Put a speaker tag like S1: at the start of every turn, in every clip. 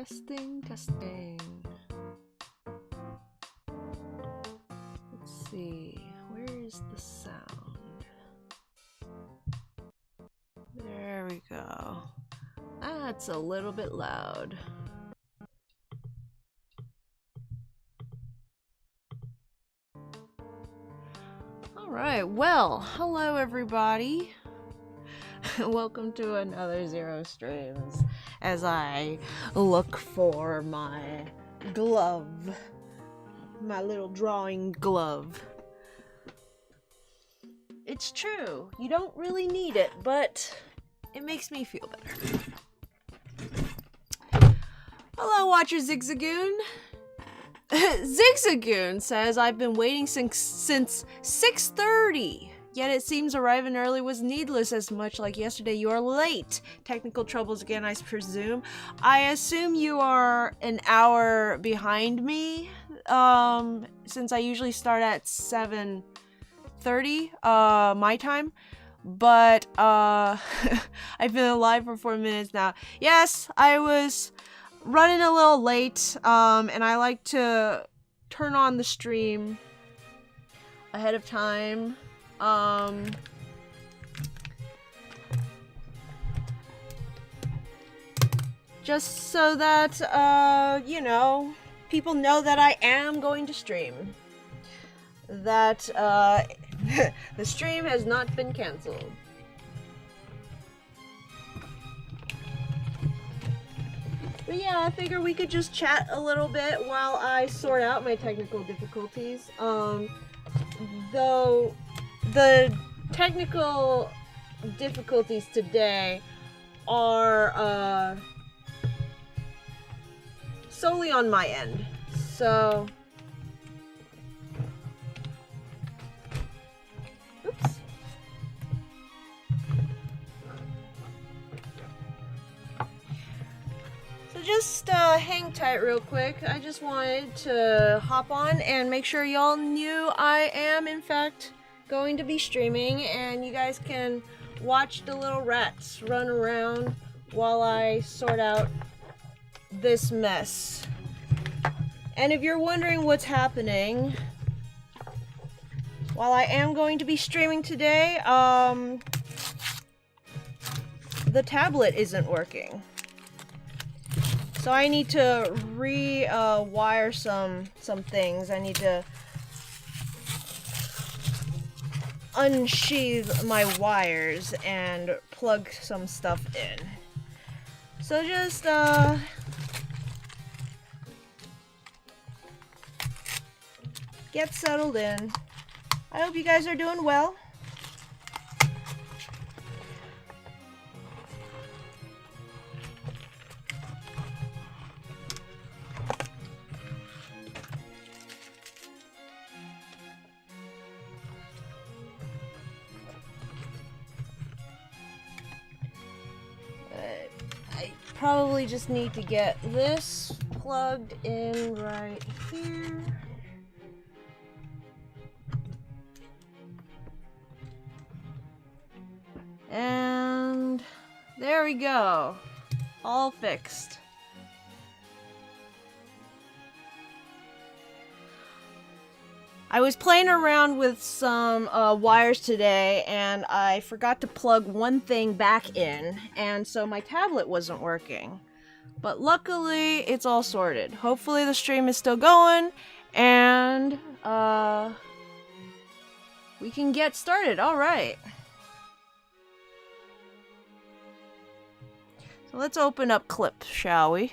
S1: Testing, testing. Let's see, where is the sound? There we go. That's a little bit loud. Alright, well, hello everybody. Welcome to another Zero Streams as I look for my glove. My little drawing glove. It's true, you don't really need it, but it makes me feel better. Hello, Watcher Zigzagoon. Zigzagoon says, I've been waiting since 6:30. Yet it seems arriving early was needless, as much like yesterday you are late. Technical troubles again, I presume. I assume you are an hour behind me, since I usually start at 7:30, my time. But, I've been alive for 4 minutes now. Yes, I was running a little late, and I like to turn on the stream ahead of time. Just so that, you know, people know that I am going to stream. That, the stream has not been canceled. But yeah, I figure we could just chat a little bit while I sort out my technical difficulties. Though the technical difficulties today are solely on my end. So oops. So just hang tight real quick. I just wanted to hop on and make sure y'all knew I am in fact going to be streaming, and you guys can watch the little rats run around while I sort out this mess. And if you're wondering what's happening, while I am going to be streaming today, the tablet isn't working. So I need to wire some things. I need to unsheath my wires and plug some stuff in. So just get settled in. I hope you guys are doing well. Probably just need to get this plugged in right here. And there we go. All fixed. I was playing around with some wires today, and I forgot to plug one thing back in, and so my tablet wasn't working. But luckily, it's all sorted. Hopefully the stream is still going, and we can get started. Alright. So let's open up clips, shall we?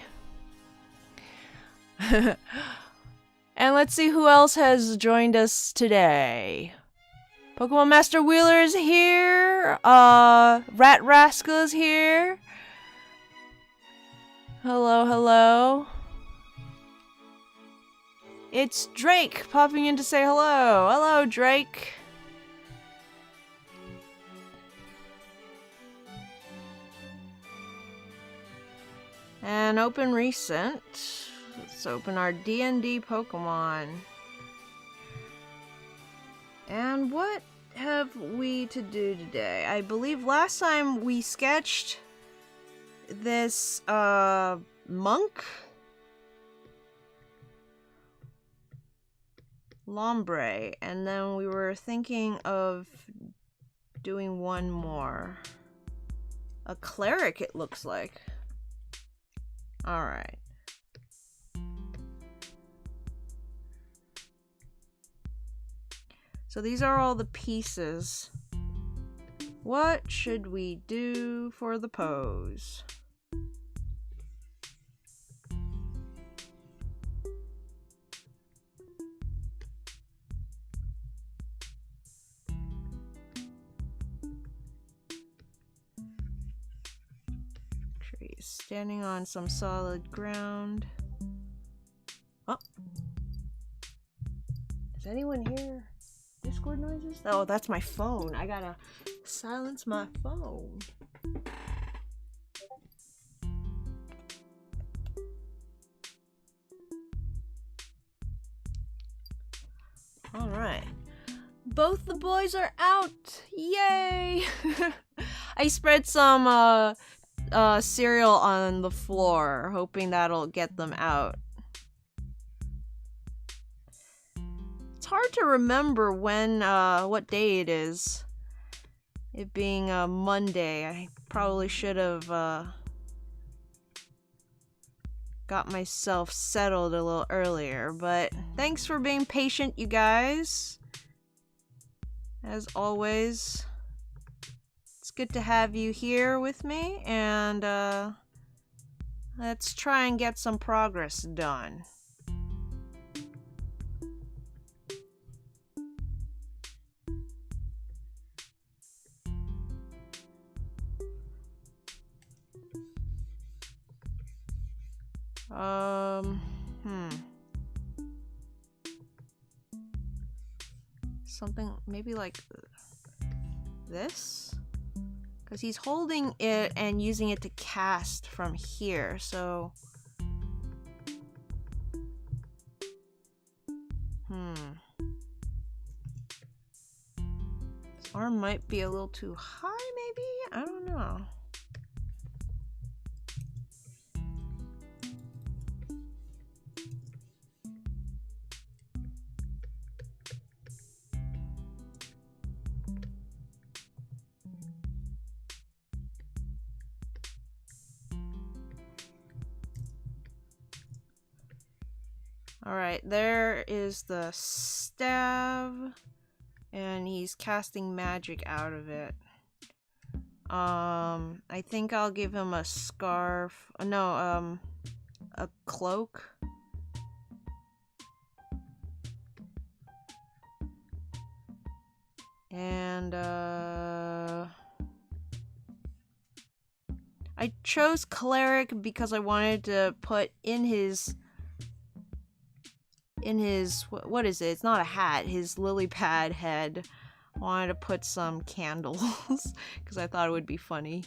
S1: And let's see who else has joined us today. Pokemon Master Wheeler is here. Rat Rascal is here. Hello, hello. It's Drake popping in to say hello. Hello, Drake. And open recent. Let's open our DnD Pokemon. And what have we to do today? I believe last time we sketched this monk? Lombre. And then we were thinking of doing one more. A cleric, it looks like. Alright. So these are all the pieces. What should we do for the pose? Trees standing on some solid ground. Oh. Does anyone hear Discord noises? Oh, that's my phone. I gotta silence my phone. Alright. Both the boys are out! Yay! I spread some cereal on the floor, hoping that'll get them out. It's hard to remember when, what day it is. It being Monday, I probably should have got myself settled a little earlier, but thanks for being patient, you guys. As always, it's good to have you here with me, and let's try and get some progress done. Something maybe like this? Because he's holding it and using it to cast from here, so... His arm might be a little too high, maybe? I don't know. Alright, there is the staff, and he's casting magic out of it. I think I'll give him a scarf. No, a cloak. And, I chose cleric because I wanted to put in his, what is it? It's not a hat. His lily pad head. I wanted to put some candles because I thought it would be funny.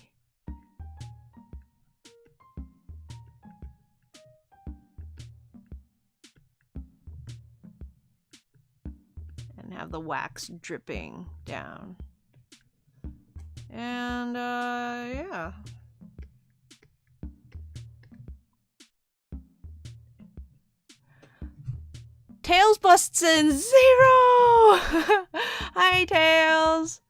S1: And have the wax dripping down. And, yeah. Tails busts in 0! Hi, Tails!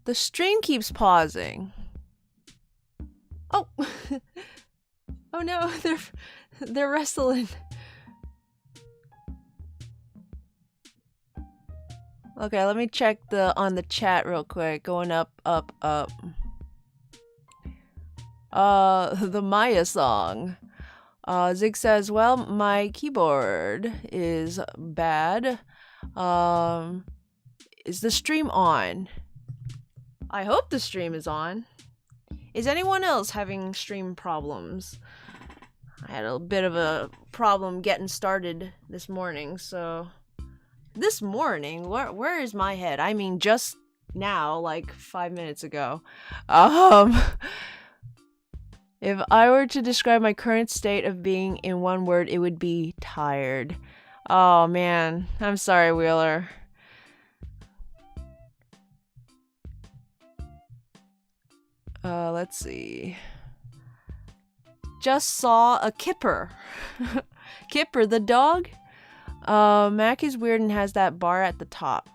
S1: The stream keeps pausing. Oh! Oh no, they're wrestling. Okay, let me check on the chat real quick. Going up, up, up. The Maya song. Zig says, well, my keyboard is bad. Is the stream on? I hope the stream is on. Is anyone else having stream problems? I had a bit of a problem getting started this morning, so... This morning? Where is my head? I mean, just now, like 5 minutes ago. If I were to describe my current state of being in one word, it would be tired. Oh man, I'm sorry, Wheeler. Let's see. Just saw a Kipper. Kipper the dog? Mac is weird and has that bar at the top.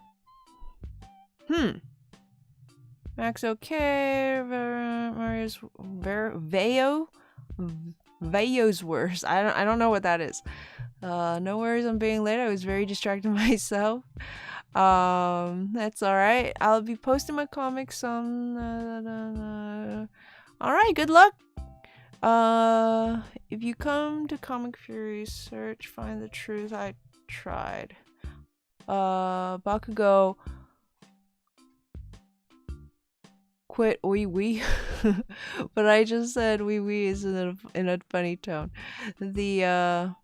S1: Mac's okay. Mario's Veyo's worse. I don't know what that is. No worries on being late. I was very distracted myself. That's alright. I'll be posting my comics on alright, good luck. If you come to Comic Fury, search, find the truth. I tried. Bakugo quit wee wee. But I just said wee wee is in a funny tone. The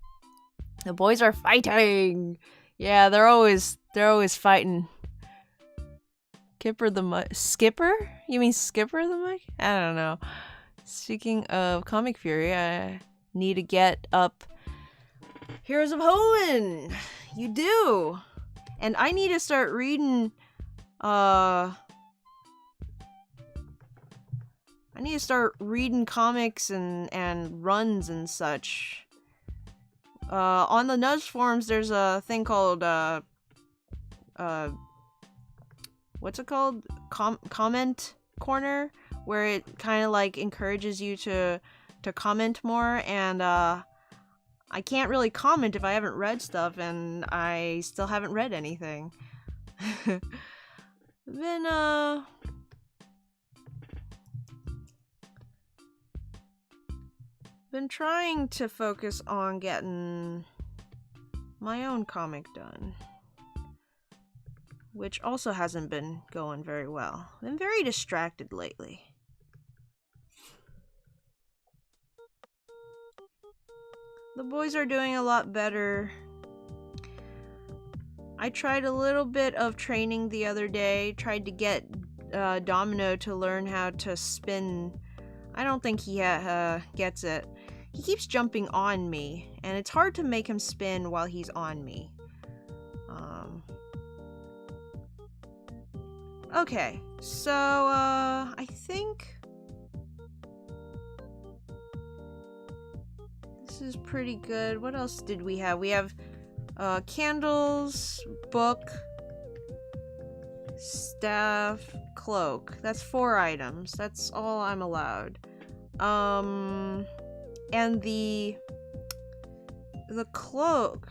S1: boys are fighting. Yeah, they're always fighting. Skipper? You mean Skipper the mic? I don't know. Speaking of Comic Fury, I need to get up Heroes of Hoenn. You do. And I need to start reading comics and runs and such. On the Nudge forums, there's a thing called what's it called? Comment corner, where it kind of like encourages you to comment more, and I can't really comment if I haven't read stuff, and I still haven't read anything. Been trying to focus on getting my own comic done, which also hasn't been going very well. Been very distracted lately. The boys are doing a lot better. I tried a little bit of training the other day, tried to get Domino to learn how to spin. I don't think he gets it. He keeps jumping on me, and it's hard to make him spin while he's on me. Okay, so I think this is pretty good. What else did we have? We have candles, book, staff, cloak. That's 4 items. That's all I'm allowed. And the cloak,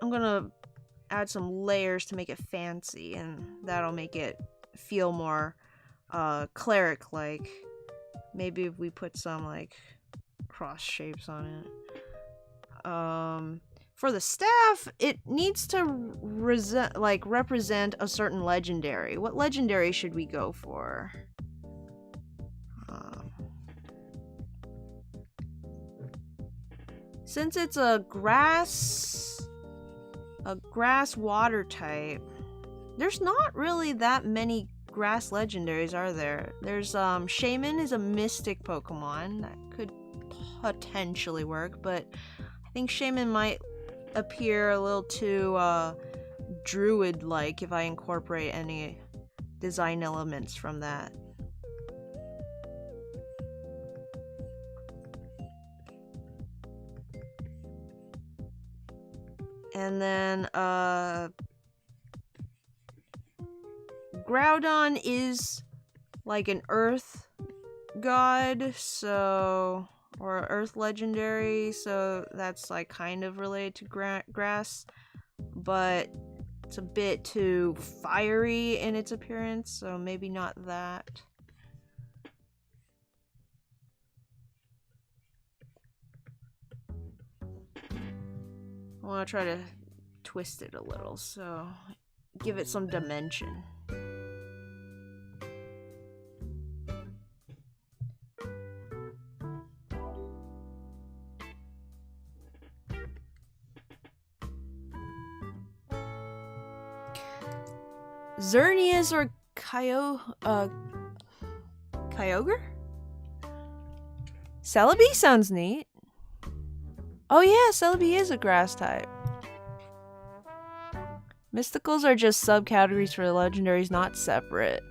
S1: I'm gonna add some layers to make it fancy, and that'll make it feel more cleric-like. Maybe if we put some like cross shapes on it. For the staff, it needs to represent a certain legendary. What legendary should we go for? Since it's a grass water type, there's not really that many grass legendaries, are there? There's Shaman is a mystic Pokemon that could potentially work, but I think Shaman might appear a little too druid-like if I incorporate any design elements from that. And then Groudon is like an earth god, so, or earth legendary, so that's like kind of related to grass, but it's a bit too fiery in its appearance, so maybe not that. I want to try to twist it a little, so give it some dimension. Xerneas or Kyogre? Celebi sounds neat. Oh yeah, Celebi is a grass type. Mysticals are just subcategories for legendaries, not separate.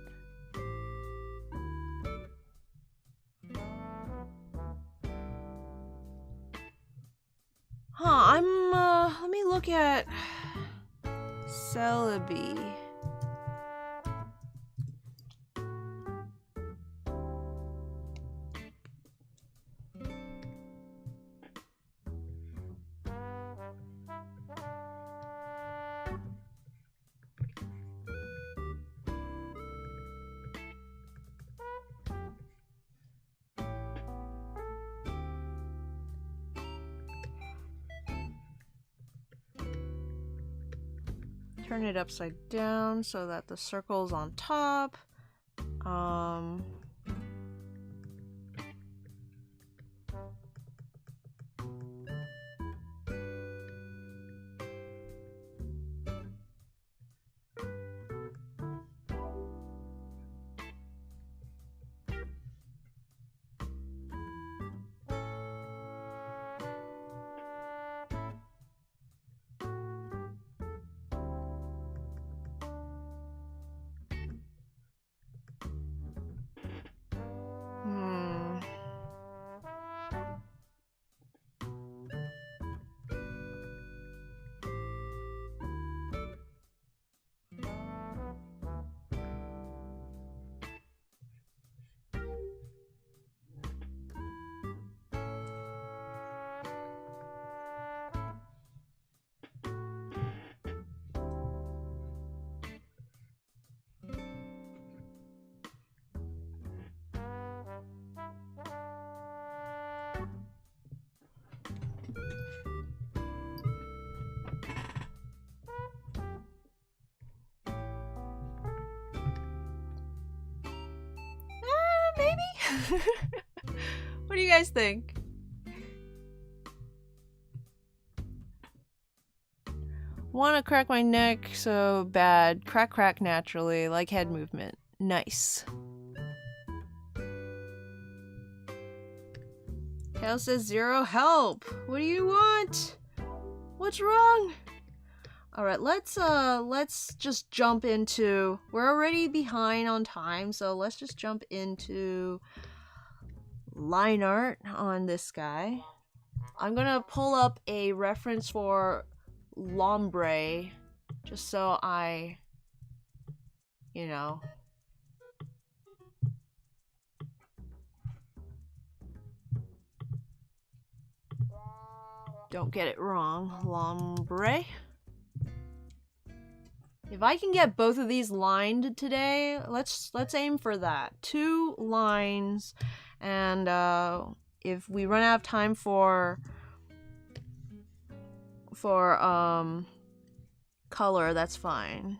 S1: that Celebi. Turn it upside down so that the circle's on top. Maybe? What do you guys think? Wanna crack my neck so bad. Crack crack naturally, like head movement. Nice. Kale says 0 help. What do you want? What's wrong? Alright, let's just jump into... We're already behind on time, so let's just jump into line art on this guy. I'm gonna pull up a reference for Lombre, just so I, you know... don't get it wrong. Lombre. If I can get both of these lined today, let's aim for that. 2 lines, and if we run out of time for color, that's fine.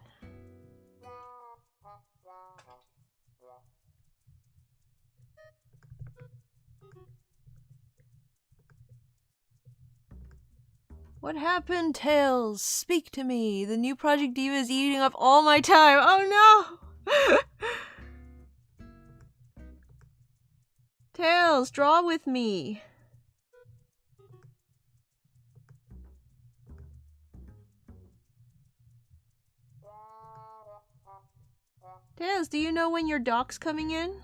S1: What happened, Tails? Speak to me. The new Project Diva is eating up all my time. Oh no! Tails, draw with me. Tails, do you know when your doc's coming in?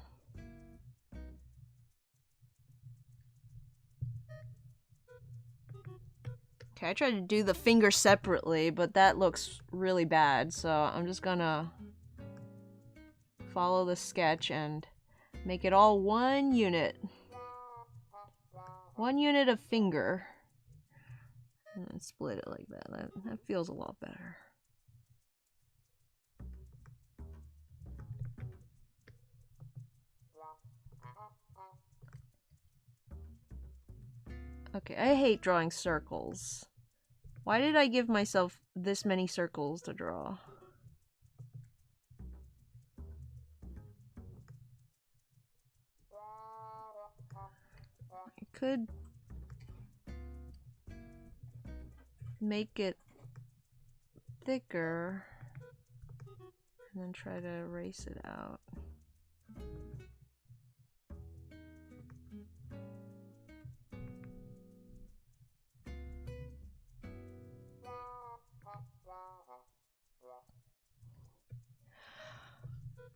S1: Okay, I tried to do the finger separately, but that looks really bad, so I'm just gonna follow the sketch and make it all one unit. One unit of finger. And then split it like that. That feels a lot better. Okay, I hate drawing circles. Why did I give myself this many circles to draw? I could make it thicker and then try to erase it out.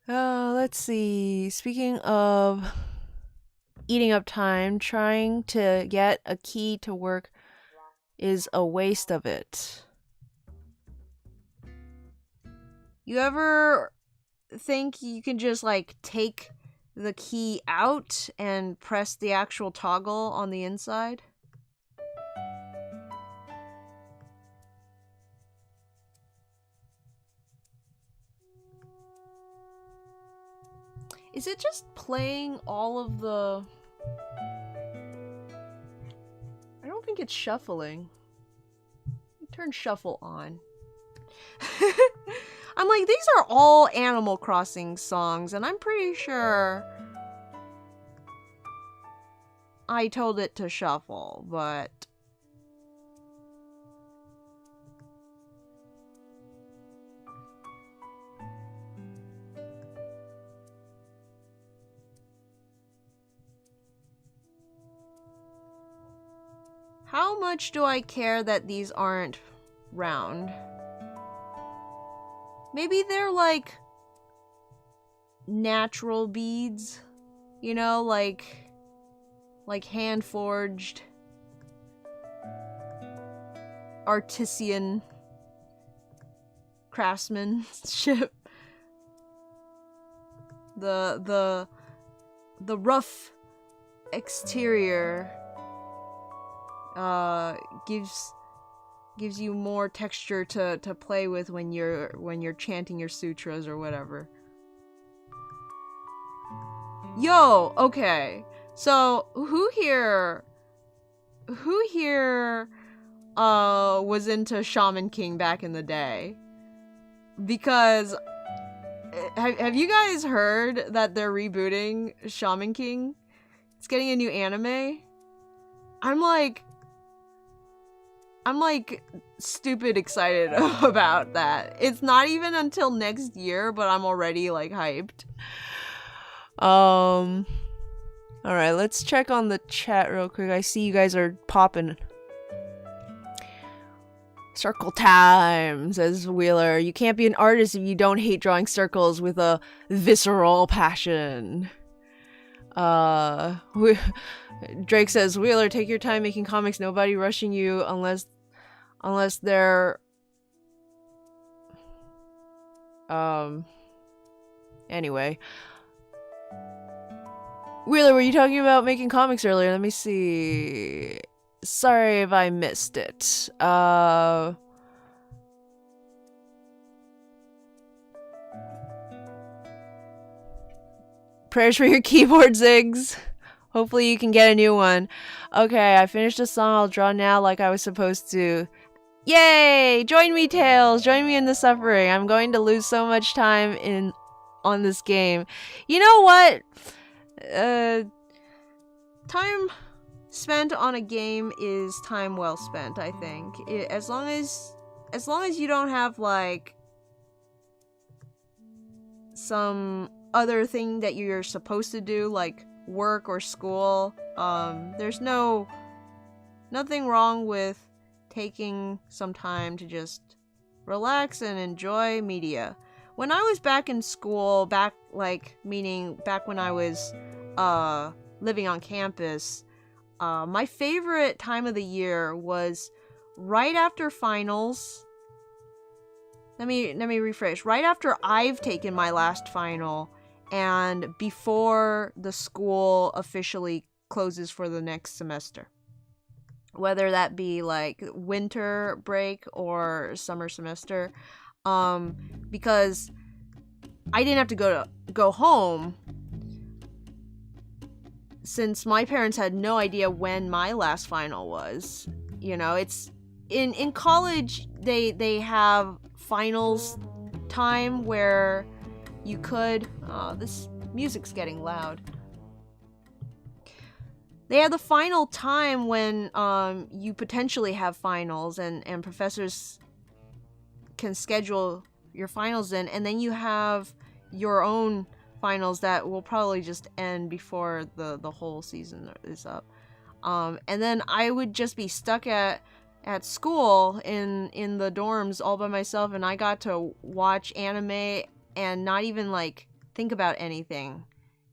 S1: Let's see. Speaking of eating up time, trying to get a key to work is a waste of it. You ever think you can just like take the key out and press the actual toggle on the inside? Is it just playing all of the... I don't think it's shuffling. Turn shuffle on. I'm like, these are all Animal Crossing songs, and I'm pretty sure I told it to shuffle, but... How much do I care that these aren't round? Maybe they're like natural beads, you know, like hand forged, artisan craftsmanship. The rough exterior gives you more texture to play with when you're chanting your sutras or whatever. Yo, okay. So who here was into Shaman King back in the day? Because have you guys heard that they're rebooting Shaman King? It's getting a new anime. I'm like stupid excited about that. It's not even until next year, but I'm already like hyped. All right, let's check on the chat real quick. I see you guys are popping. Circle time, says Wheeler. You can't be an artist if you don't hate drawing circles with a visceral passion. Drake says, Wheeler, take your time making comics. Nobody rushing you unless they're anyway. Wheeler, were you talking about making comics earlier? Let me see. Sorry if I missed it. Prayers for your keyboard, Ziggs. Hopefully you can get a new one. Okay, I finished the song. I'll draw now like I was supposed to. Yay! Join me, Tails! Join me in the suffering. I'm going to lose so much time on this game. You know what? Time spent on a game is time well spent, I think. As long as you don't have, like, some other thing that you're supposed to do, like work or school, there's nothing wrong with taking some time to just relax and enjoy media. When I was back in school, meaning back when I was living on campus, my favorite time of the year was right after finals. Let me rephrase. Right after I've taken my last final and before the school officially closes for the next semester. Whether that be like winter break or summer semester. Because I didn't have to go home since my parents had no idea when my last final was. You know, it's in college they have finals time where you could this music's getting loud. They have the final time when you potentially have finals and professors can schedule your finals in, and then you have your own finals that will probably just end before the whole season is up. And then I would just be stuck at school in the dorms all by myself, and I got to watch anime and not even like think about anything.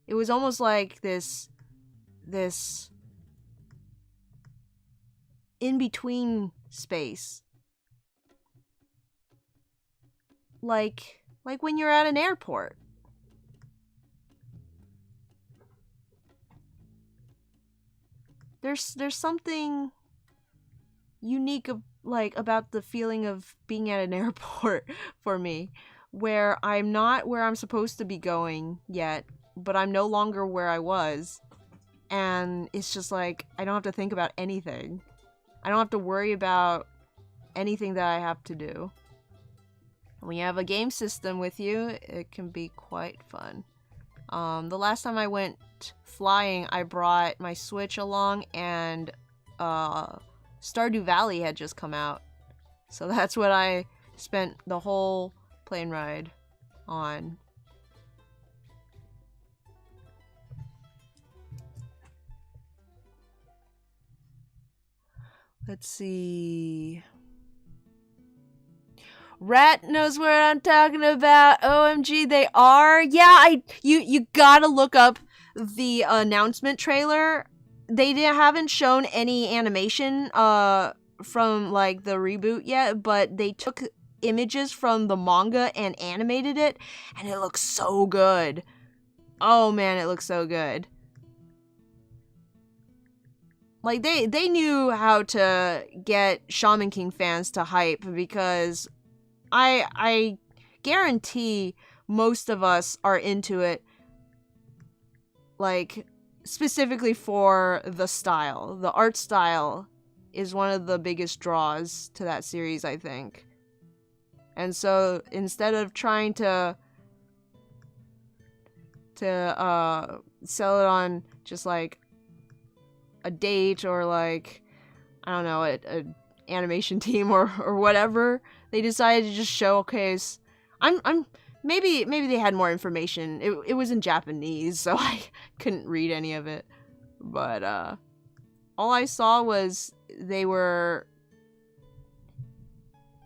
S1: It was almost like this in between space, like Like when you're at an airport. There's something unique about the feeling of being at an airport for me, where I'm not where I'm supposed to be going yet, but I'm no longer where I was. And it's just like, I don't have to think about anything. I don't have to worry about anything that I have to do. When you have a game system with you, it can be quite fun. The last time I went flying, I brought my Switch along, and Stardew Valley had just come out. So that's what I spent the whole plane ride on. Let's see. Rat knows what I'm talking about. OMG, they are. Yeah, you gotta look up the announcement trailer. They haven't shown any animation from like the reboot yet, but they took images from the manga and animated it, and it looks so good. Oh man, it looks so good. Like they knew how to get Shaman King fans to hype, because I guarantee most of us are into it, like, specifically for the style. The art style is one of the biggest draws to that series, I think. And so instead of trying to sell it on just like a date or like, I don't know, a animation team or whatever, they decided to just showcase. Maybe they had more information. It was in Japanese, so I couldn't read any of it. But all I saw was they were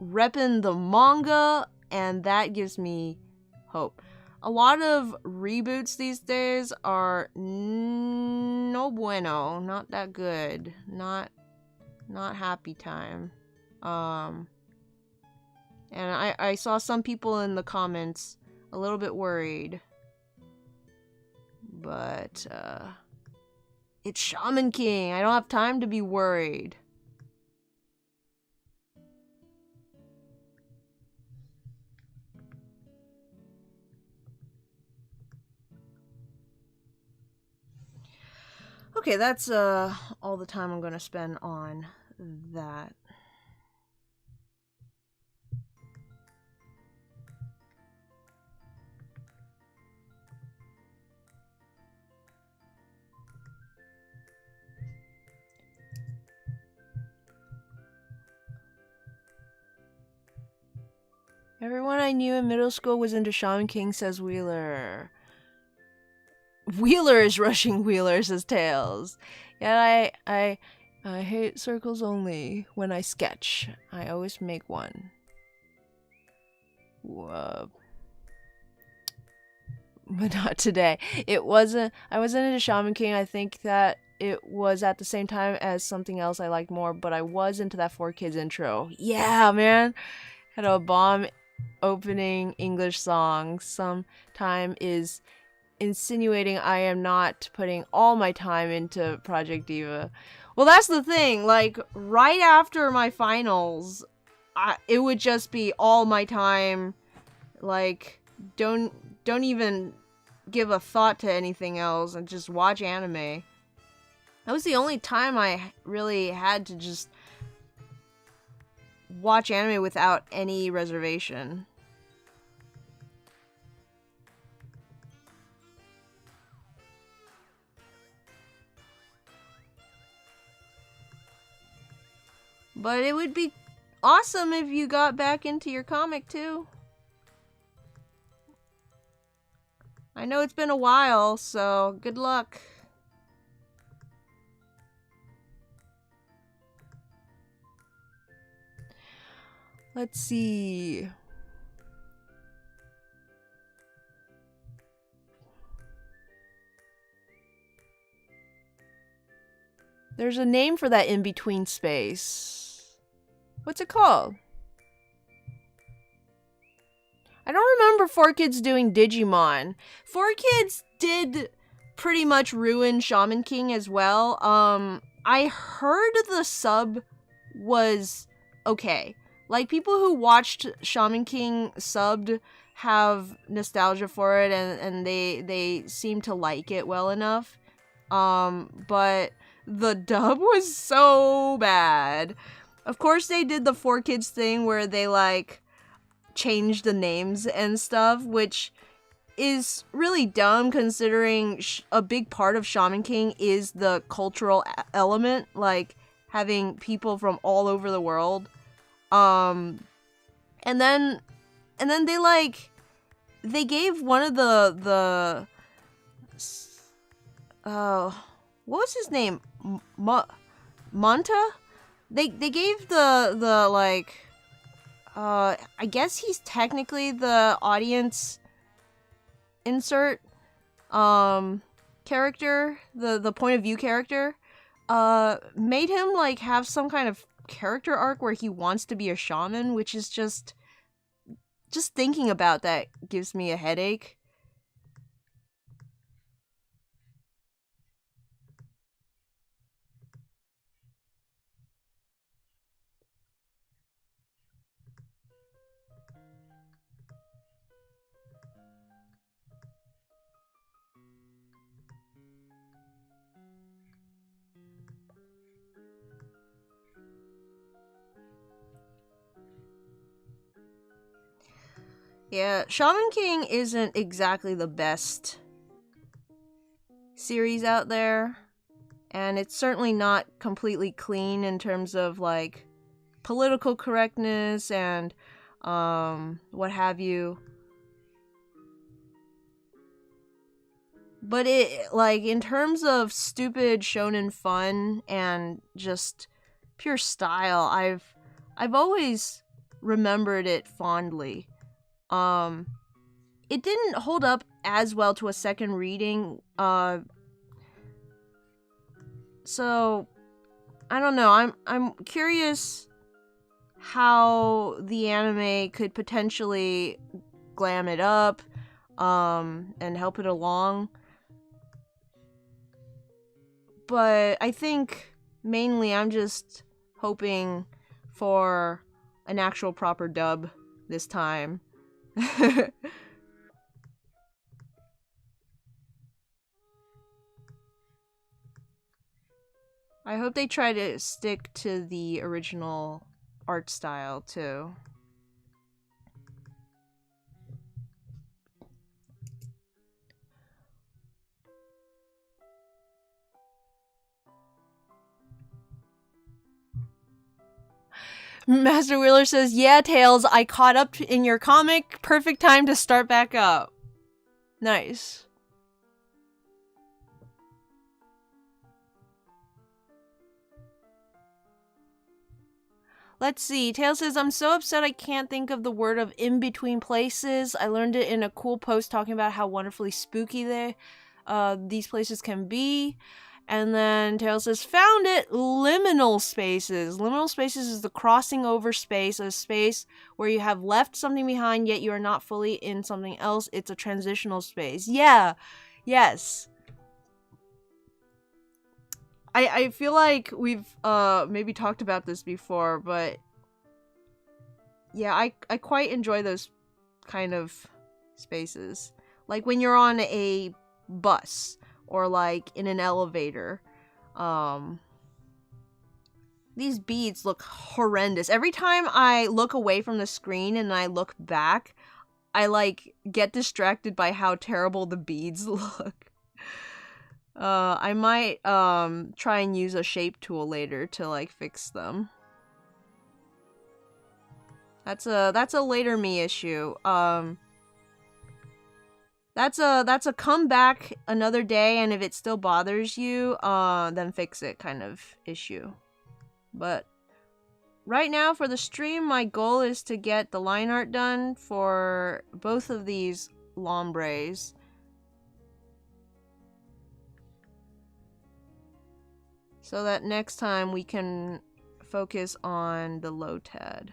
S1: repping the manga, and that gives me hope. A lot of reboots these days are no bueno, not that good, not happy time. And I saw some people in the comments a little bit worried, but it's Shaman King. I don't have time to be worried. Okay, that's all the time I'm gonna spend on that. Everyone I knew in middle school was into Shaman King, says Wheeler. Wheeler is rushing Wheeler, says Tails. Yeah, I hate circles only when I sketch. I always make one. But not today. I wasn't into Shaman King. I think that it was at the same time as something else I liked more, but I was into that 4Kids intro. Yeah, man. Had a bomb opening English song. Sometime is insinuating I am not putting all my time into Project Diva. Well, that's the thing. Like, right after my finals, it would just be all my time. Like, don't even give a thought to anything else and just watch anime. That was the only time I really had to just watch anime without any reservation. But it would be awesome if you got back into your comic too. I know it's been a while, so good luck. Let's see. There's a name for that in-between space. What's it called? I don't remember 4Kids doing Digimon. 4Kids did pretty much ruin Shaman King as well. I heard the sub was okay. Like, people who watched Shaman King subbed have nostalgia for it, and they seem to like it well enough. But the dub was so bad. Of course, they did the 4Kids thing where they, like, changed the names and stuff, which is really dumb considering a big part of Shaman King is the cultural element, like having people from all over the world. And then they, like, they gave one of the what was his name? Monta? They gave the like, I guess he's technically the audience insert character, the point of view character, made him, like, have some kind of character arc where he wants to be a shaman, which is just thinking about that gives me a headache. Yeah, Shaman King isn't exactly the best series out there, and it's certainly not completely clean in terms of, like, political correctness and what have you. But it, like, in terms of stupid shonen fun and just pure style, I've always remembered it fondly. It didn't hold up as well to a second reading, so I don't know. I'm curious how the anime could potentially glam it up, and help it along. But I think mainly I'm just hoping for an actual proper dub this time. I hope they try to stick to the original art style too. Master Wheeler says, yeah, Tails, I caught up in your comic. Perfect time to start back up. Nice. Let's see. Tails says, I'm so upset I can't think of the word of in between places. I learned it in a cool post talking about how wonderfully spooky these places can be. And then Tails says, found it! Liminal spaces. Liminal spaces is the crossing over space, a space where you have left something behind, yet you are not fully in something else. It's a transitional space. Yeah. Yes. I feel like we've maybe talked about this before, but yeah, I quite enjoy those kind of spaces. Like when you're on a bus or like in an elevator. These beads look horrendous. Every time I look away from the screen and I look back, I like get distracted by how terrible the beads look. I might try and use a shape tool later to like fix them. That's a later me issue. That's a come back another day, and if it still bothers you, then fix it kind of issue. But right now for the stream, my goal is to get the line art done for both of these Lombres. So that next time we can focus on the Lotad.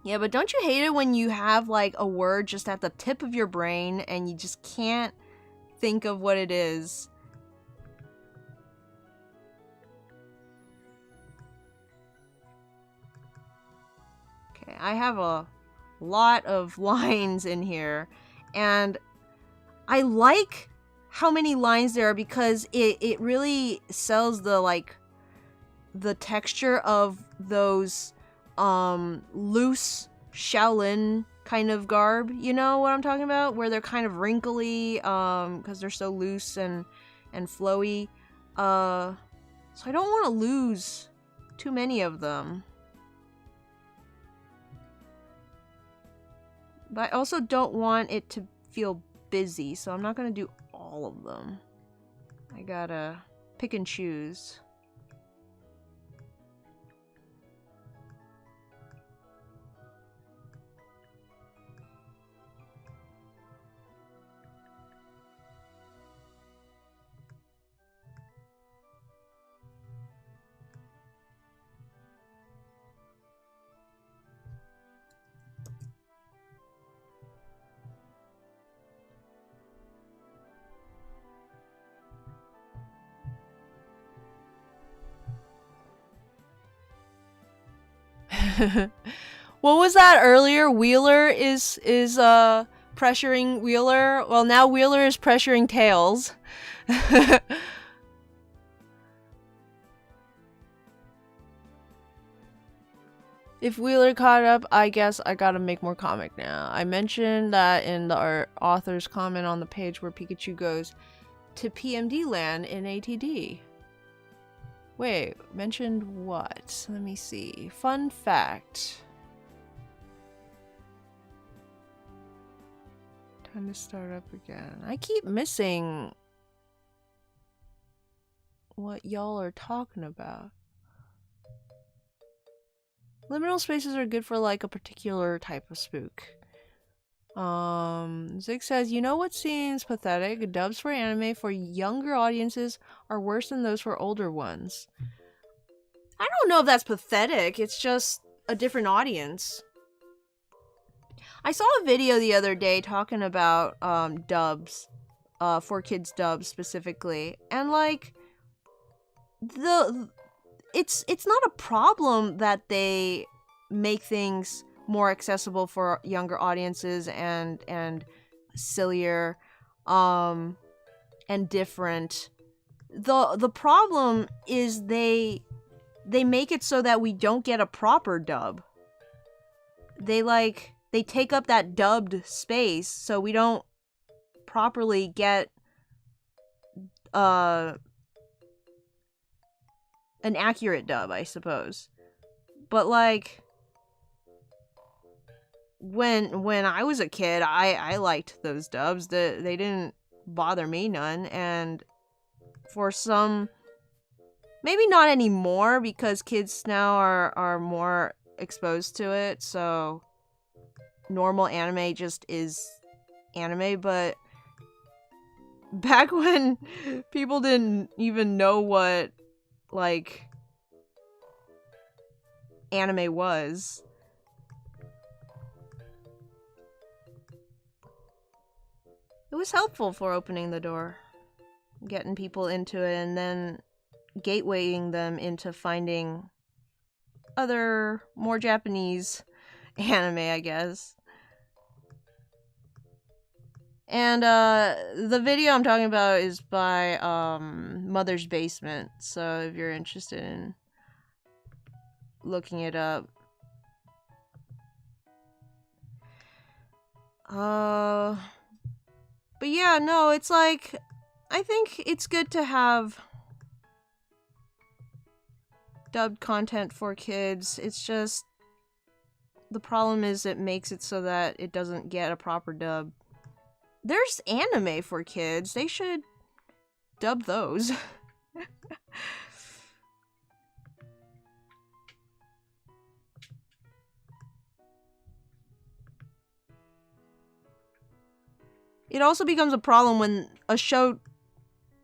S1: Yeah, but don't you hate it when you have, like, a word just at the tip of your brain and you just can't think of what it is? Okay, I have a lot of lines in here, and I like how many lines there are because it really sells the, like, the texture of those loose Shaolin kind of garb. You know what I'm talking about? Where they're kind of wrinkly because they're so loose and flowy. So I don't want to lose too many of them. But I also don't want it to feel busy, so I'm not going to do all of them. I gotta pick and choose. What was that earlier? Wheeler is pressuring Wheeler. Well, now Wheeler is pressuring Tails. If Wheeler caught up, I guess I gotta make more comic now. I mentioned that in our author's comment on the page where Pikachu goes to PMD land in ATD. Wait, mentioned what? Let me see. Fun fact. Time to start up again. I keep missing what y'all are talking about. Liminal spaces are good for, like, a particular type of spook. Zig says, you know what seems pathetic? Dubs for anime for younger audiences are worse than those for older ones. I don't know if that's pathetic. It's just a different audience. I saw a video the other day talking about dubs, for kids dubs specifically, and, like, it's not a problem that they make things more accessible for younger audiences and sillier and different. The problem is they make it so that we don't get a proper dub. They take up that dubbed space, so we don't properly get an accurate dub, I suppose. But, like, when I was a kid, I liked those dubs. They didn't bother me none, and for some, maybe not anymore because kids now are more exposed to it, so normal anime just is anime. But back when people didn't even know what, like, anime was, it was helpful for opening the door, getting people into it, and then gatewaying them into finding other, more Japanese anime, I guess. And the video I'm talking about is by Mother's Basement, so if you're interested in looking it up. But yeah, no, it's like, I think it's good to have dubbed content for kids. It's just, the problem is it makes it so that it doesn't get a proper dub. There's anime for kids. They should dub those. It also becomes a problem when a show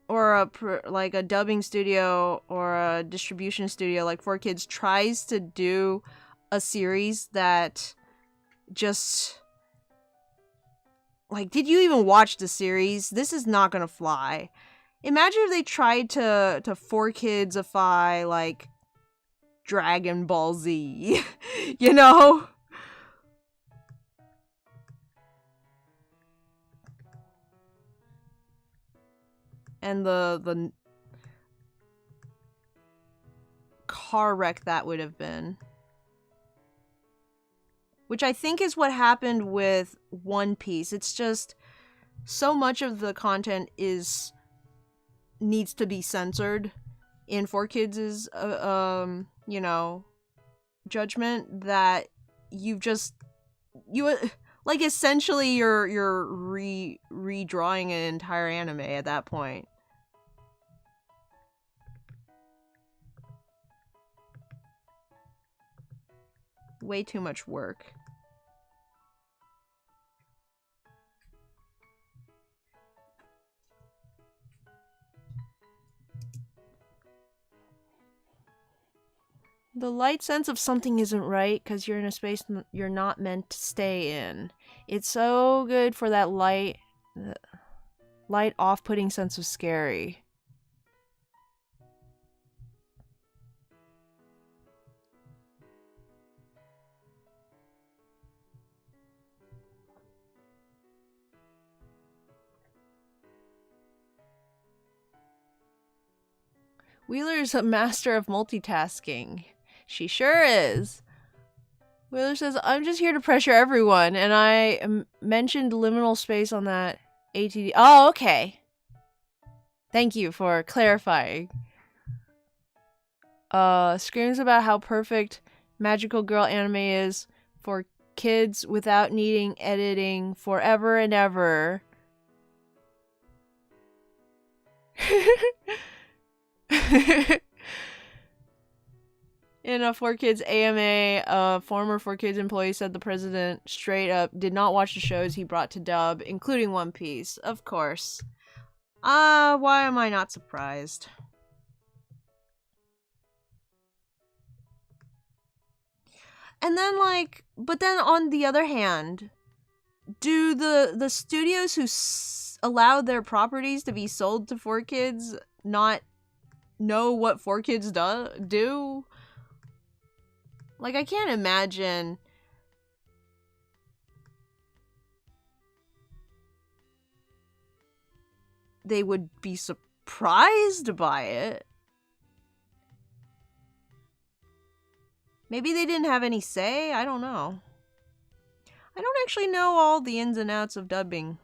S1: or a dubbing studio or a distribution studio like 4Kids tries to do a series that just... Like, did you even watch the series? This is not gonna fly. Imagine if they tried to 4Kids-ify, like, Dragon Ball Z. You know? And the car wreck that would have been. Which I think is what happened with One Piece. It's just so much of the content needs to be censored in 4Kids' you know, judgment, that like, essentially you're redrawing an entire anime at that point. Way too much work. The light sense of something isn't right because you're in a space you're not meant to stay in. It's so good for that light off-putting sense of scary. Wheeler's a master of multitasking. She sure is. Wheeler says, I'm just here to pressure everyone, and I mentioned liminal space on that ATD. Oh, okay. Thank you for clarifying. Screams about how perfect Magical Girl anime is for kids without needing editing forever and ever. In a 4Kids AMA, a former 4Kids employee said the president straight up did not watch the shows he brought to dub, including One Piece. Of course. Why am I not surprised? And then, like, but then on the other hand, do the studios who allow their properties to be sold to 4Kids not know what 4Kids do? Like, I can't imagine they would be surprised by it. Maybe they didn't have any say? I don't know. I don't actually know all the ins and outs of dubbing.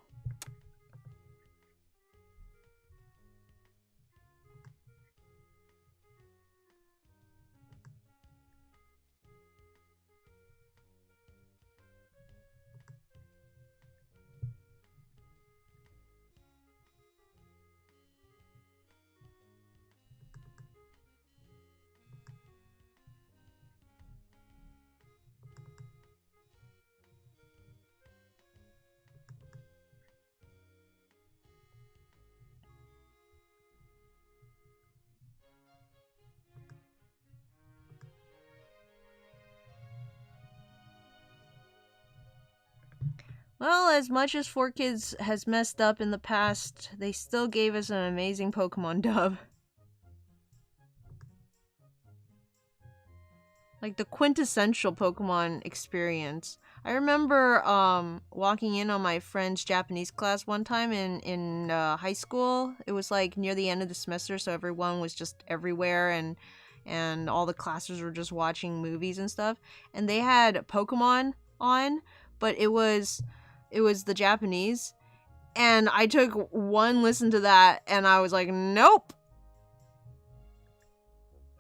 S1: Well, as much as 4Kids has messed up in the past, they still gave us an amazing Pokemon dub. Like, the quintessential Pokemon experience. I remember walking in on my friend's Japanese class one time in high school. It was like near the end of the semester, so everyone was just everywhere, and all the classes were just watching movies and stuff. And they had Pokemon on, but it was the Japanese. And I took one listen to that, and I was like, nope.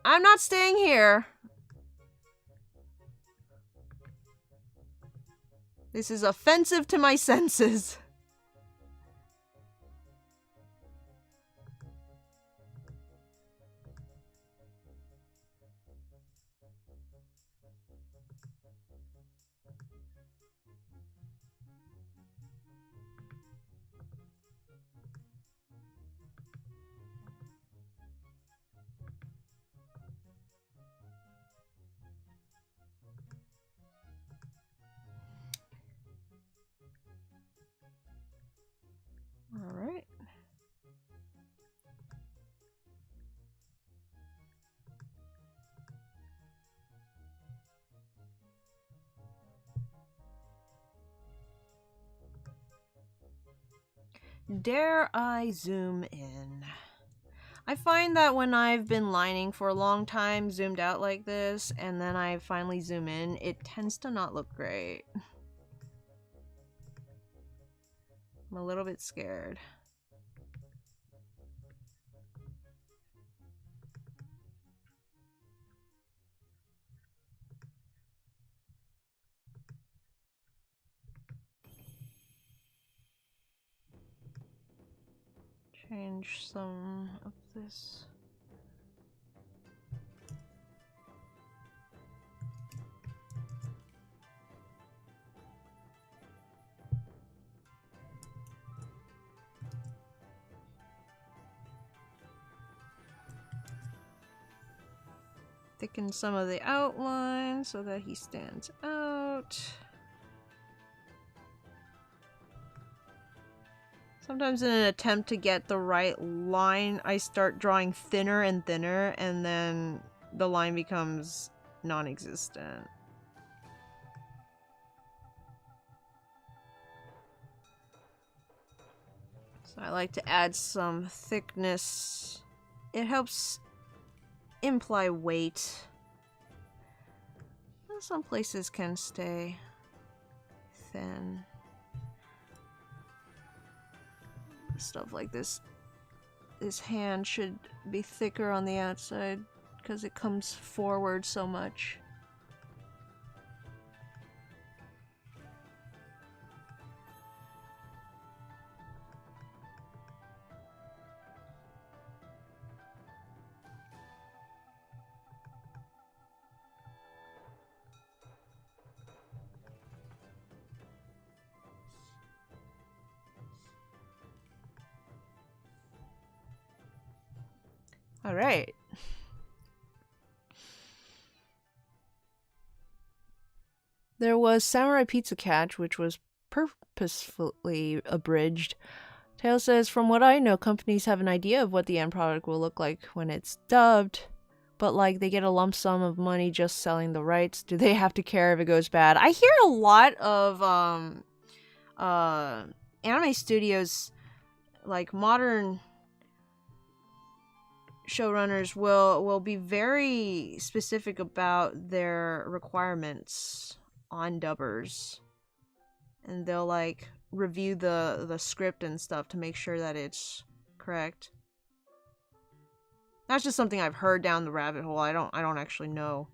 S1: I'm not staying here. This is offensive to my senses. Dare I zoom in? I find that when I've been lining for a long time, zoomed out like this, and then I finally zoom in, it tends to not look great. I'm a little bit scared. Change some of this. Thicken some of the outline so that he stands out. Sometimes in an attempt to get the right line, I start drawing thinner and thinner, and then the line becomes non-existent. So I like to add some thickness. It helps imply weight. Some places can stay thin. Stuff like this. This hand should be thicker on the outside because it comes forward so much. All right. There was Samurai Pizza Catch, which was purposefully abridged. Tail says, from what I know, companies have an idea of what the end product will look like when it's dubbed, but like they get a lump sum of money just selling the rights. Do they have to care if it goes bad? I hear a lot of anime studios, like modern showrunners will be very specific about their requirements on dubbers, and they'll like review the script and stuff to make sure that it's correct. That's just something I've heard down the rabbit hole. I don't actually know.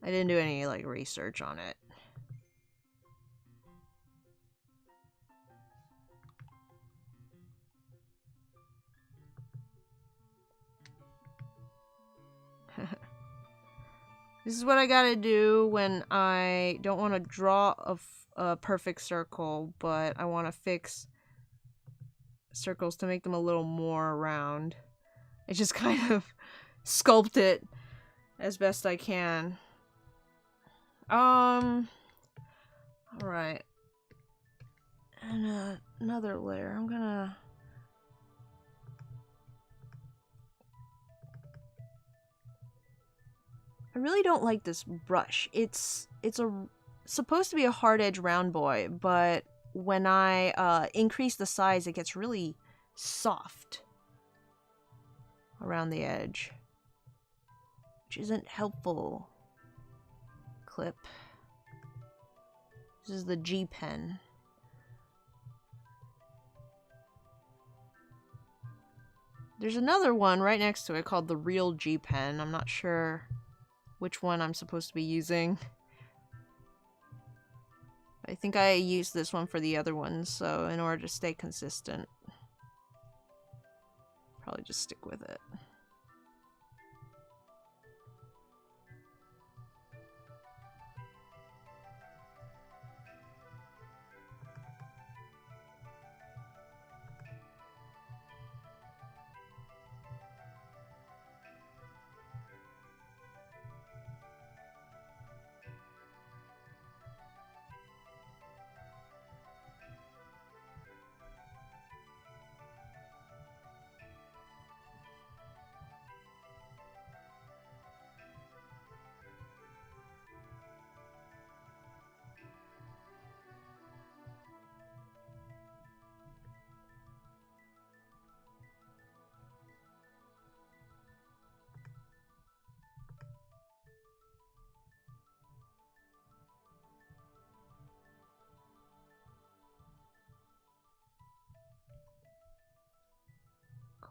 S1: I didn't do any like research on it. This is what I gotta do when I don't want to draw a perfect circle, but I want to fix circles to make them a little more round. I just kind of sculpt it as best I can. Alright. And another layer. I'm gonna... I really don't like this brush. It's supposed to be a hard edge round boy, but when I increase the size, it gets really soft around the edge, which isn't helpful. Clip. This is the G pen. There's another one right next to it called the Real G pen. I'm not sure which one I'm supposed to be using. I think I used this one for the other ones, so in order to stay consistent, probably just stick with it.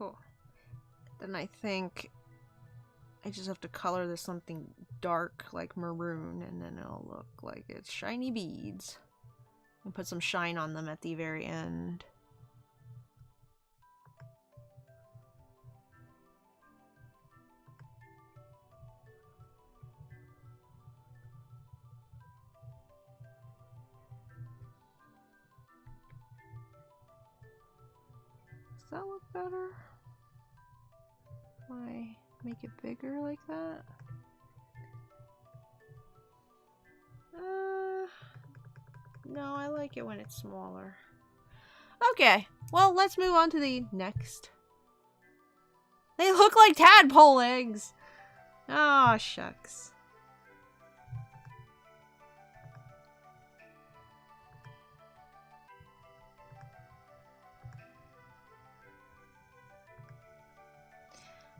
S1: Cool. Then I think I just have to color this something dark, like maroon, and then it'll look like it's shiny beads. And put some shine on them at the very end. Does that look better? Why make it bigger like that? No, I like it when it's smaller. Okay, well, let's move on to the next. They look like tadpole eggs! Oh, shucks.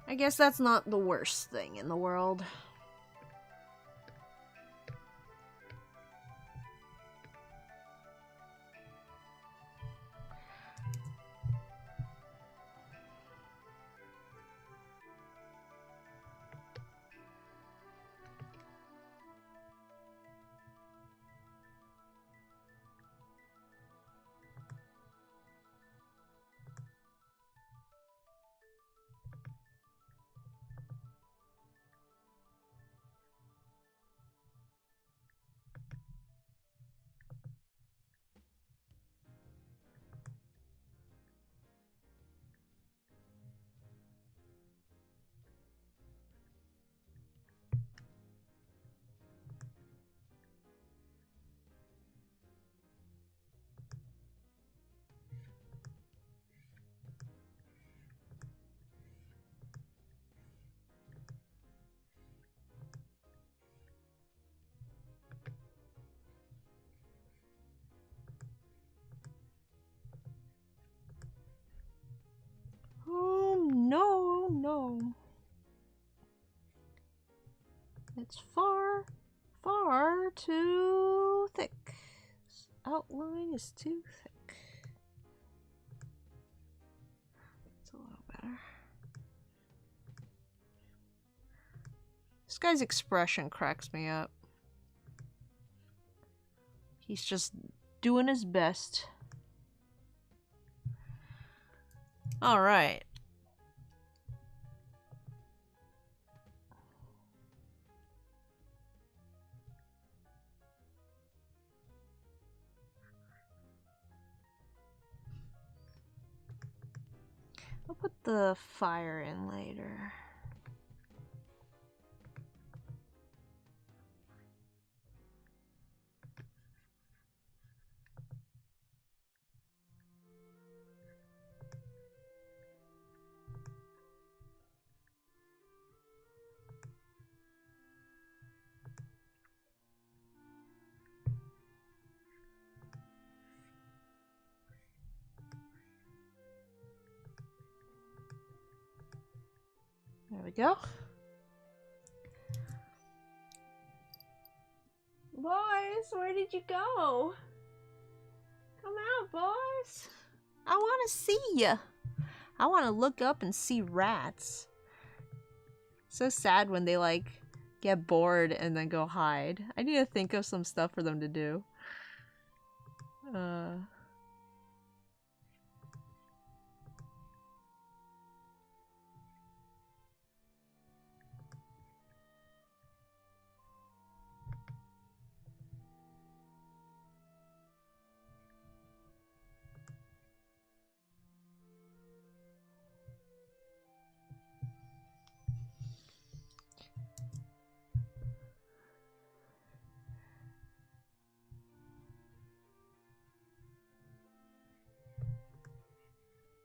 S1: I guess that's not the worst thing in the world. Oh, no, no. It's far, far too thick. This outline is too thick. It's a little better. This guy's expression cracks me up. He's just doing his best. All right. I'll put the fire in later. There we go. Boys, where did you go? Come out, boys. I want to see ya. I want to look up and see rats. So sad when they like get bored and then go hide. I need to think of some stuff for them to do.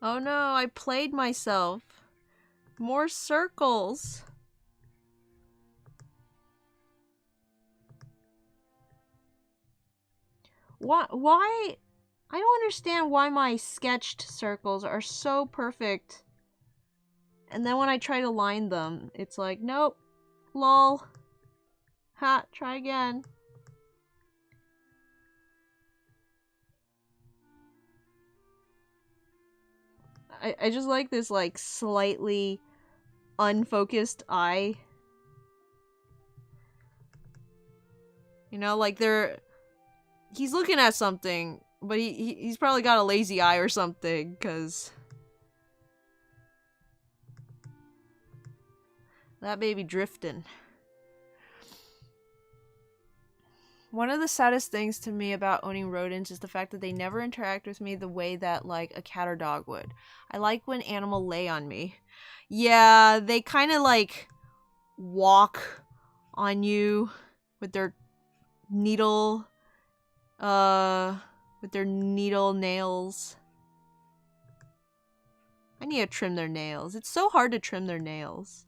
S1: Oh no, I played myself. More circles. Why? I don't understand why my sketched circles are so perfect. And then when I try to line them, it's like, nope. Lol. Ha, try again. I just like this, like, slightly unfocused eye. You know, like he's looking at something, but he's probably got a lazy eye or something, cause that baby drifting. One of the saddest things to me about owning rodents is the fact that they never interact with me the way that, like, a cat or dog would. I like when animals lay on me. Yeah, they kind of, like, walk on you with their needle, with their needle nails. I need to trim their nails. It's so hard to trim their nails.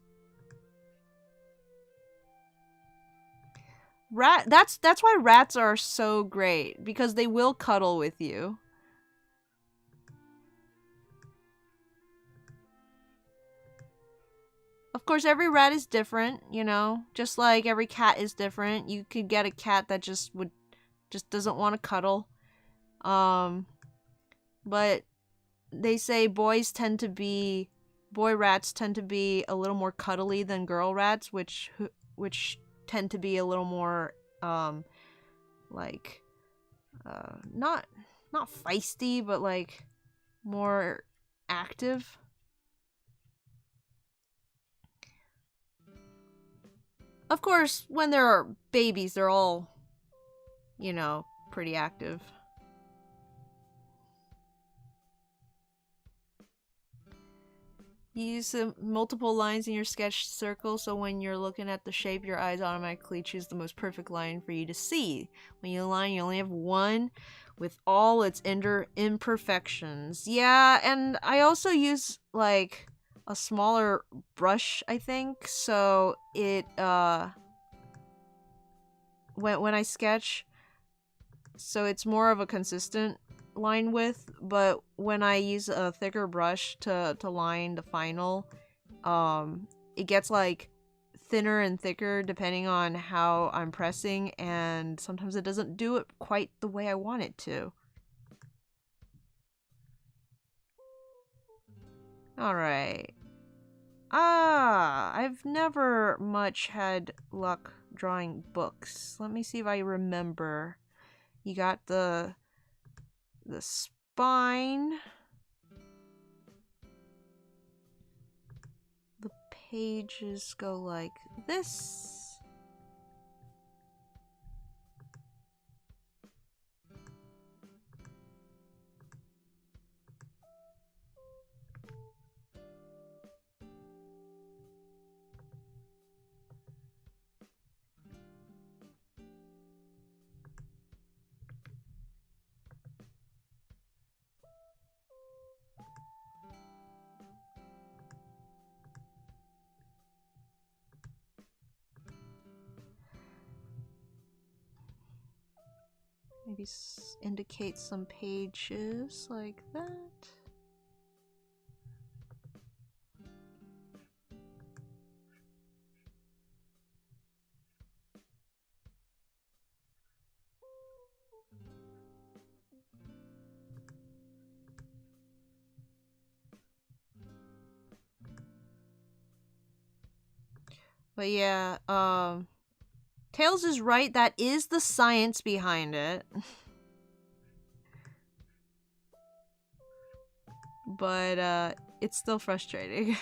S1: That's why rats are so great, because they will cuddle with you. Of course, every rat is different, you know, just like every cat is different. You could get a cat that just doesn't want to cuddle. But they say boy rats tend to be a little more cuddly than girl rats, which tend to be a little more like not feisty, but like more active. Of course, when they're babies, they're all, you know, pretty active. You use multiple lines in your sketch circle, so when you're looking at the shape, your eyes automatically choose the most perfect line for you to see. When you align, you only have one with all its imperfections. Yeah, and I also use, like, a smaller brush, I think, so it, when I sketch, so it's more of a consistent line width, but when I use a thicker brush to line the final, it gets, like, thinner and thicker depending on how I'm pressing, and sometimes it doesn't do it quite the way I want it to. Alright. I've never much had luck drawing books. Let me see if I remember. You got the spine. The pages go like this. Maybe indicate some pages like that. But yeah, Tails is right. That is the science behind it. But, it's still frustrating.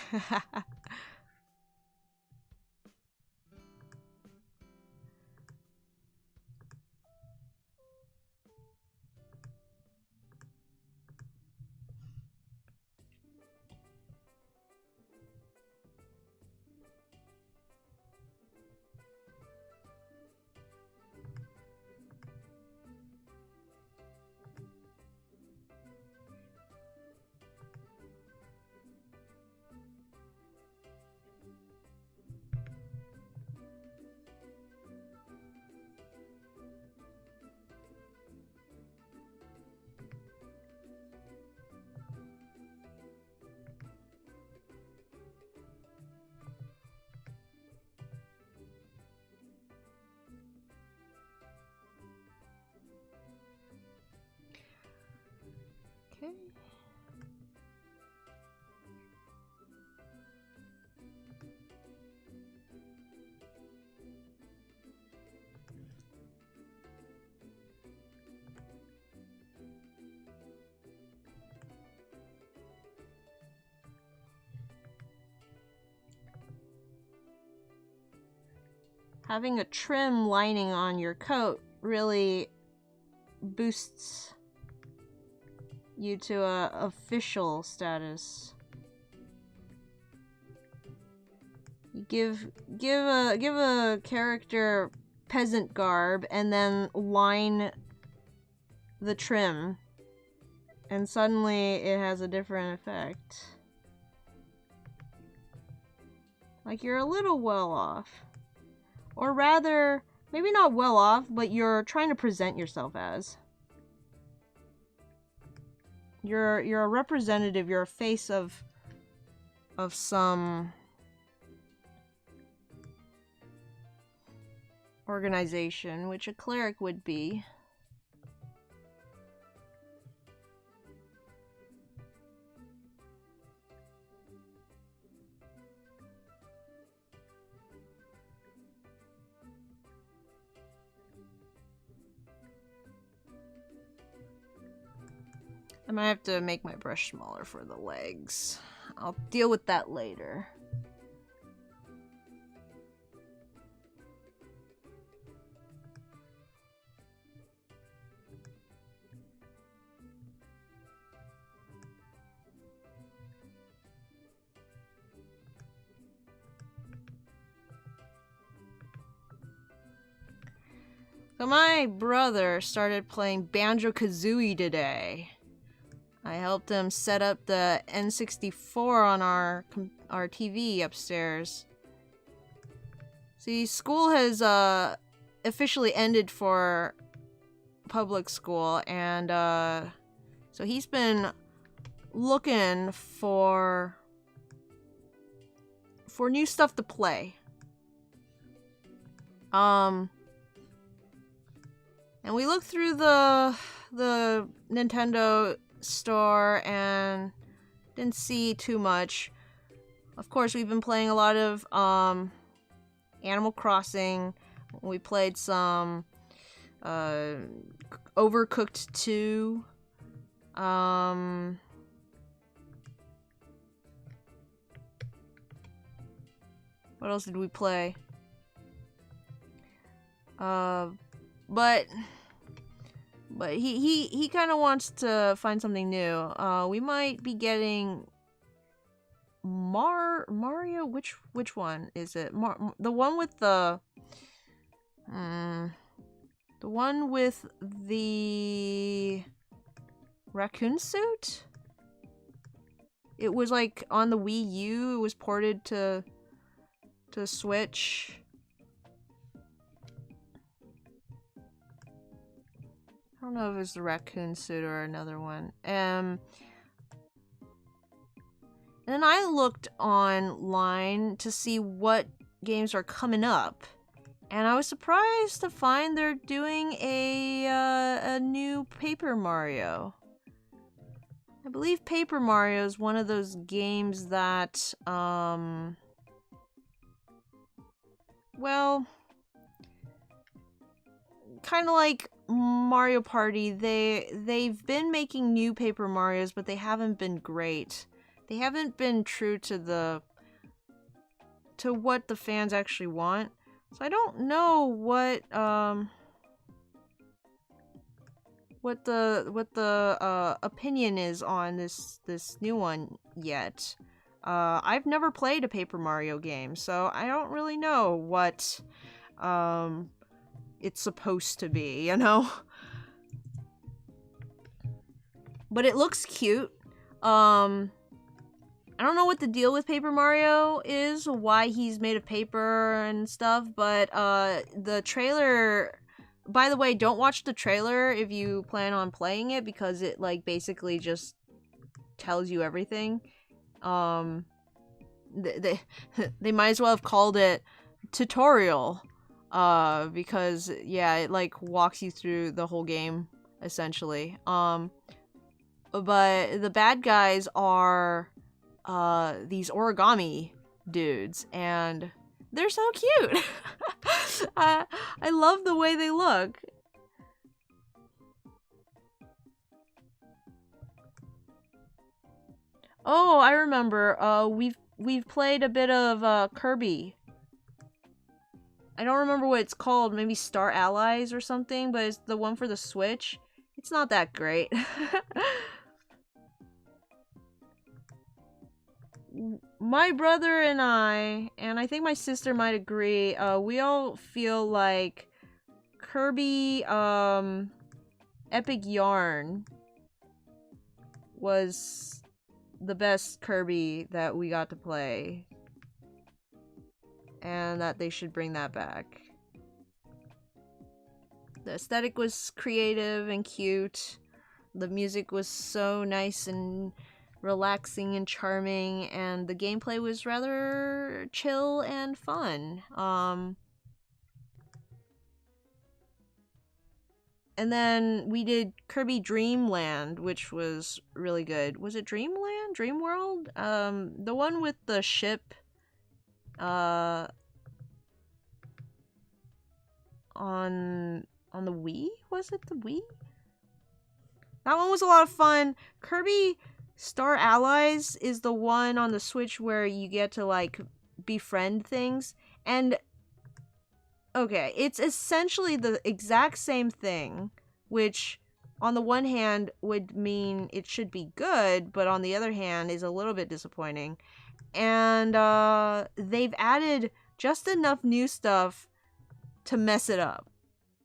S1: having a trim lining on your coat really boosts you to a official status. You give a character peasant garb and then line the trim, and suddenly it has a different effect. Like you're a little well off. Or rather, maybe not well off, but you're trying to present yourself as. You're a representative, you're a face of some organization, which a cleric would be. I might have to make my brush smaller for the legs. I'll deal with that later. So my brother started playing Banjo-Kazooie today. I helped him set up the N64 on our TV upstairs. See, school has officially ended for public school, and so he's been looking for new stuff to play. And we looked through the Nintendo store and didn't see too much. Of course, we've been playing a lot of Animal Crossing. We played some Overcooked 2. What else did we play? But he kind of wants to find something new. We might be getting Mario. Which one is it? The one with the raccoon suit. It was like on the Wii U. It was ported to Switch. I don't know if it's the raccoon suit or another one. And then I looked online to see what games are coming up, and I was surprised to find they're doing a new Paper Mario. I believe Paper Mario is one of those games that well, kind of like Mario Party, they've been making new Paper Marios, but they haven't been great. They haven't been true to what the fans actually want. So I don't know what the opinion is on this new one yet. I've never played a Paper Mario game, so I don't really know what it's supposed to be, you know? But it looks cute. I don't know what the deal with Paper Mario is, why he's made of paper and stuff, but the trailer... By the way, don't watch the trailer if you plan on playing it, because it, like, basically just tells you everything. They might as well have called it tutorial. Because, yeah, it, like, walks you through the whole game, essentially. But the bad guys are, these origami dudes, and they're so cute! I love the way they look. Oh, I remember, we've played a bit of, Kirby. I don't remember what it's called, maybe Star Allies or something, but it's the one for the Switch. It's not that great. My brother and I think my sister might agree, we all feel like Kirby, Epic Yarn was the best Kirby that we got to play. And that they should bring that back. The aesthetic was creative and cute. The music was so nice and relaxing and charming, and the gameplay was rather chill and fun. And then we did Kirby Dreamland, which was really good. Was it Dreamland? Dreamworld? The one with the ship, on the Wii? Was it the Wii? That one was a lot of fun. Kirby Star Allies is the one on the Switch where you get to, like, befriend things. And, okay, it's essentially the exact same thing, which, on the one hand, would mean it should be good, but on the other hand, is a little bit disappointing. And, they've added just enough new stuff to mess it up.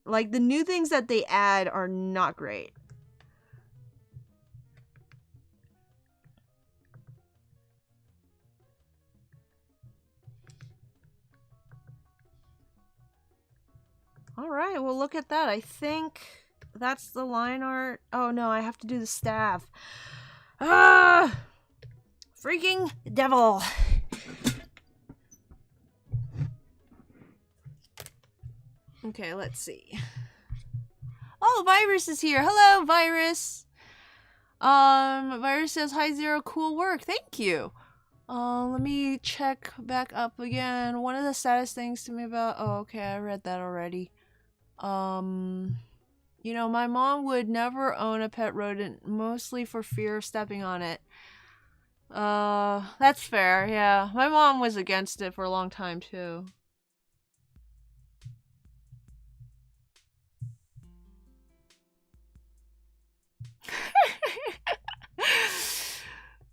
S1: Like, the new things that they add are not great. Alright, well look at that. I think that's the line art. Oh no, I have to do the staff. Ah! Freaking devil! Okay, let's see. Oh, Virus is here. Hello, Virus. Virus says, "Hi Zero, cool work. Thank you." Let me check back up again. One of the saddest things to me about... Oh, okay, I read that already. You know, my mom would never own a pet rodent, mostly for fear of stepping on it. That's fair, yeah. My mom was against it for a long time, too.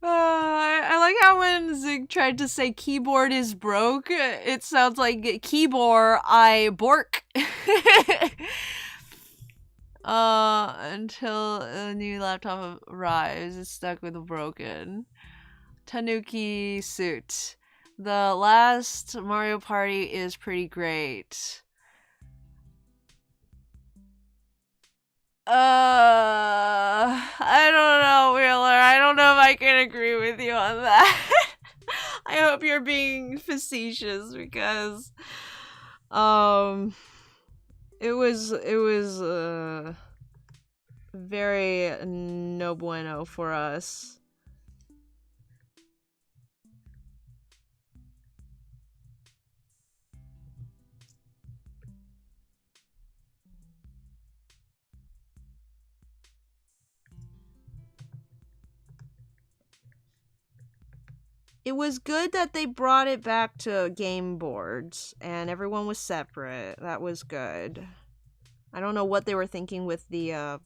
S1: I like how when Zig tried to say keyboard is broke, it sounds like keyboard I bork. Until a new laptop arrives, it's stuck with a broken Tanuki suit. The last Mario Party is pretty great. I don't know, Wheeler. I don't know if I can agree with you on that. I hope you're being facetious because, it was, very no bueno for us. It was good that they brought it back to game boards and everyone was separate. That was good. I don't know what they were thinking with the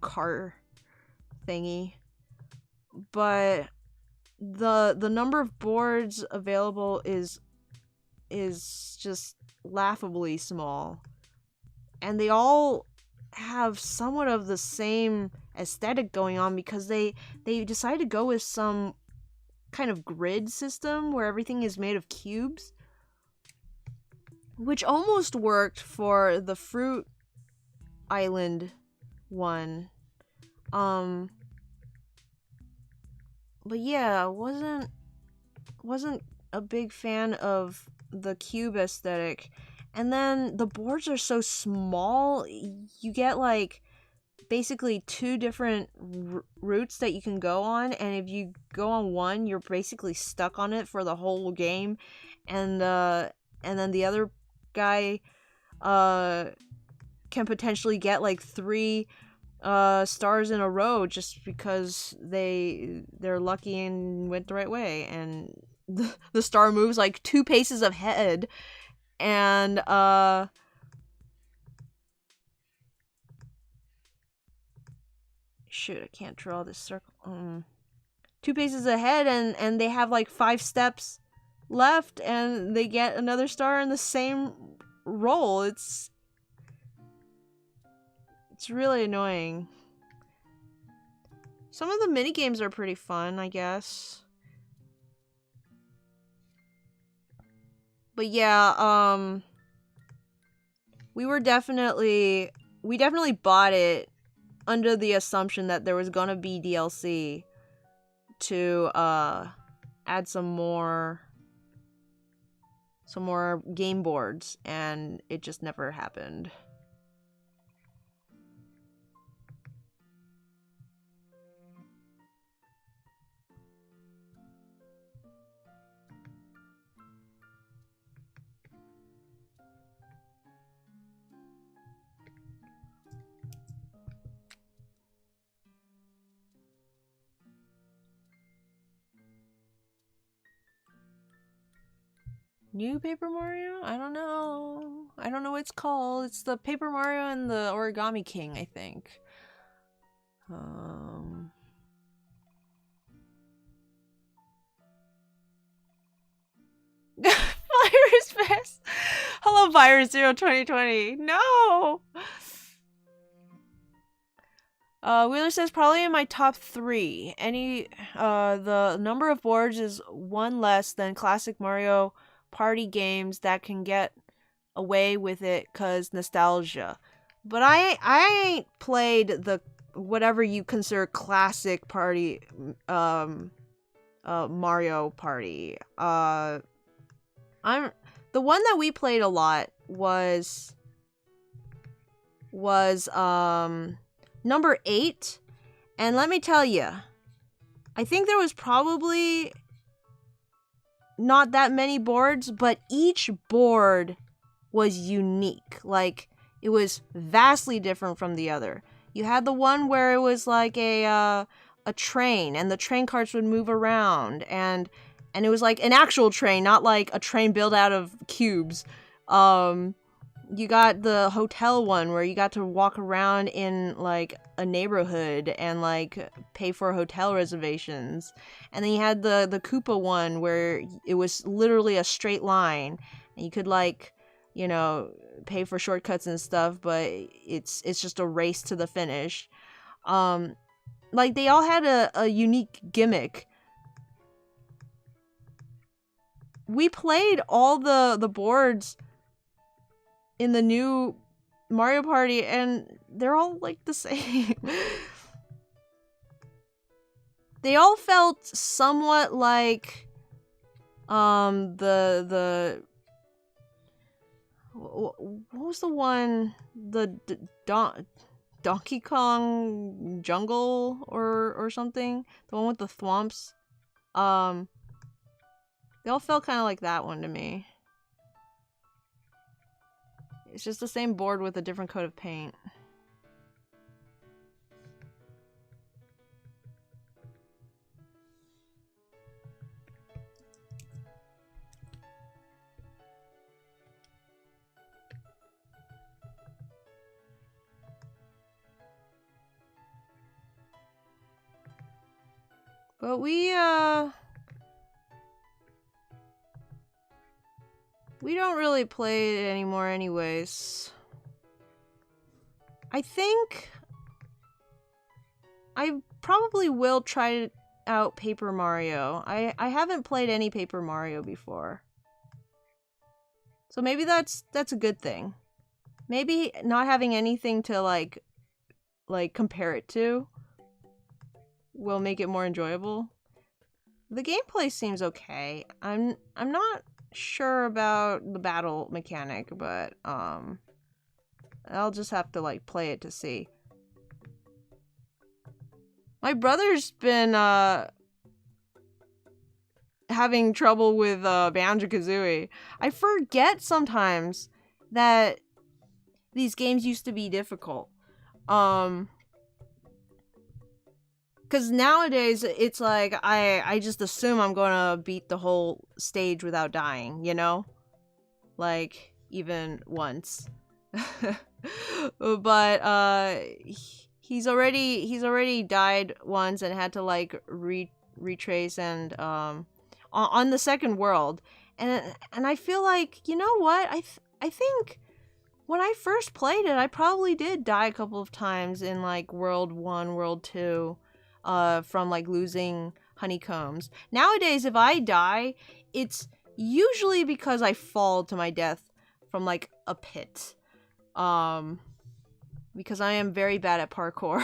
S1: car thingy, but the number of boards available is just laughably small, and they all have somewhat of the same aesthetic going on because they decided to go with some kind of grid system where everything is made of cubes, which almost worked for the Fruit Island one. But yeah, wasn't a big fan of the cube aesthetic. And then the boards are so small, you get like basically two different routes that you can go on, and if you go on one, you're basically stuck on it for the whole game, and then the other guy can potentially get like 3 stars in a row just because they're lucky and went the right way, and the star moves like 2 paces ahead, And shoot, I can't draw this circle. 2 paces ahead, and they have like 5 steps left, and they get another star in the same roll. It's really annoying. Some of the mini games are pretty fun, I guess. But yeah, we definitely bought it under the assumption that there was gonna be DLC to add some more game boards, and it just never happened. New Paper Mario? I don't know. I don't know what it's called. It's the Paper Mario and the Origami King, I think. Virus Fest! Hello, Virus 2020. No! Wheeler says probably in my top 3. The number of boards is 1 less than classic Mario Party games that can get away with it cause nostalgia. But I ain't played the whatever you consider classic party Mario Party. The one that we played a lot was number 8, and let me tell you, I think there was probably not that many boards, but each board was unique. Like, it was vastly different from the other. You had the one where it was like a train, and the train carts would move around, and it was like an actual train, not like a train built out of cubes. You got the hotel one where you got to walk around in like a neighborhood and like pay for hotel reservations. And then you had the Koopa one where it was literally a straight line and you could like, you know, pay for shortcuts and stuff, but it's just a race to the finish. Like they all had a unique gimmick. We played all the boards in the new Mario Party, and they're all like the same. They all felt somewhat like the what was the one, the Donkey Kong Jungle or something, the one with the thwomps. They all felt kind of like that one to me. It's just the same board with a different coat of paint. But we don't really play it anymore anyways. I think I probably will try out Paper Mario. I haven't played any Paper Mario before. So maybe that's a good thing. Maybe not having anything to like compare it to will make it more enjoyable. The gameplay seems okay. I'm not sure about the battle mechanic, but I'll just have to like play it to see. My brother's been having trouble with Banjo-Kazooie. I forget sometimes that these games used to be difficult. Because nowadays, it's like, I just assume I'm gonna beat the whole stage without dying, you know? like, even once. But he's already died once and had to like retrace and on the second world. And I feel like, you know what? I think when I first played it, I probably did die a couple of times in like World 1, World 2, from like losing honeycombs. Nowadays, if I die, it's usually because I fall to my death from like a pit. Because I am very bad at parkour.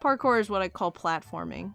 S1: Parkour is what I call platforming.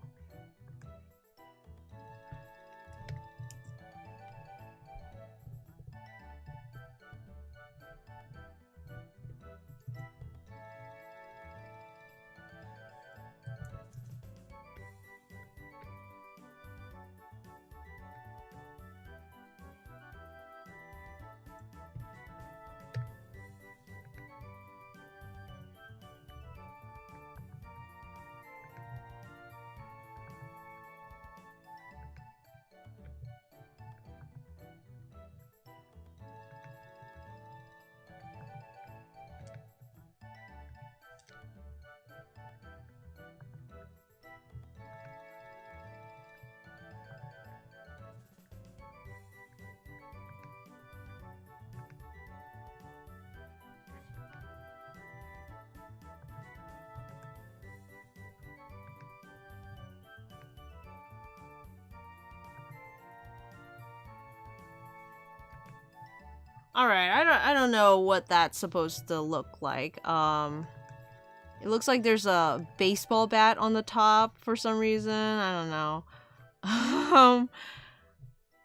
S1: Alright, I don't know what that's supposed to look like. It looks like there's a baseball bat on the top for some reason. I don't know.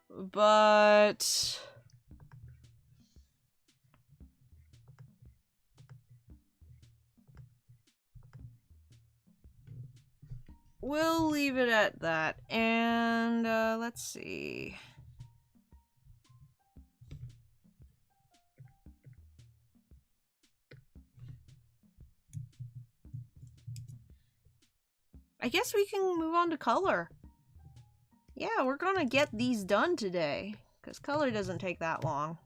S1: But we'll leave it at that. And let's see. I guess we can move on to color. Yeah, we're gonna get these done today, because color doesn't take that long.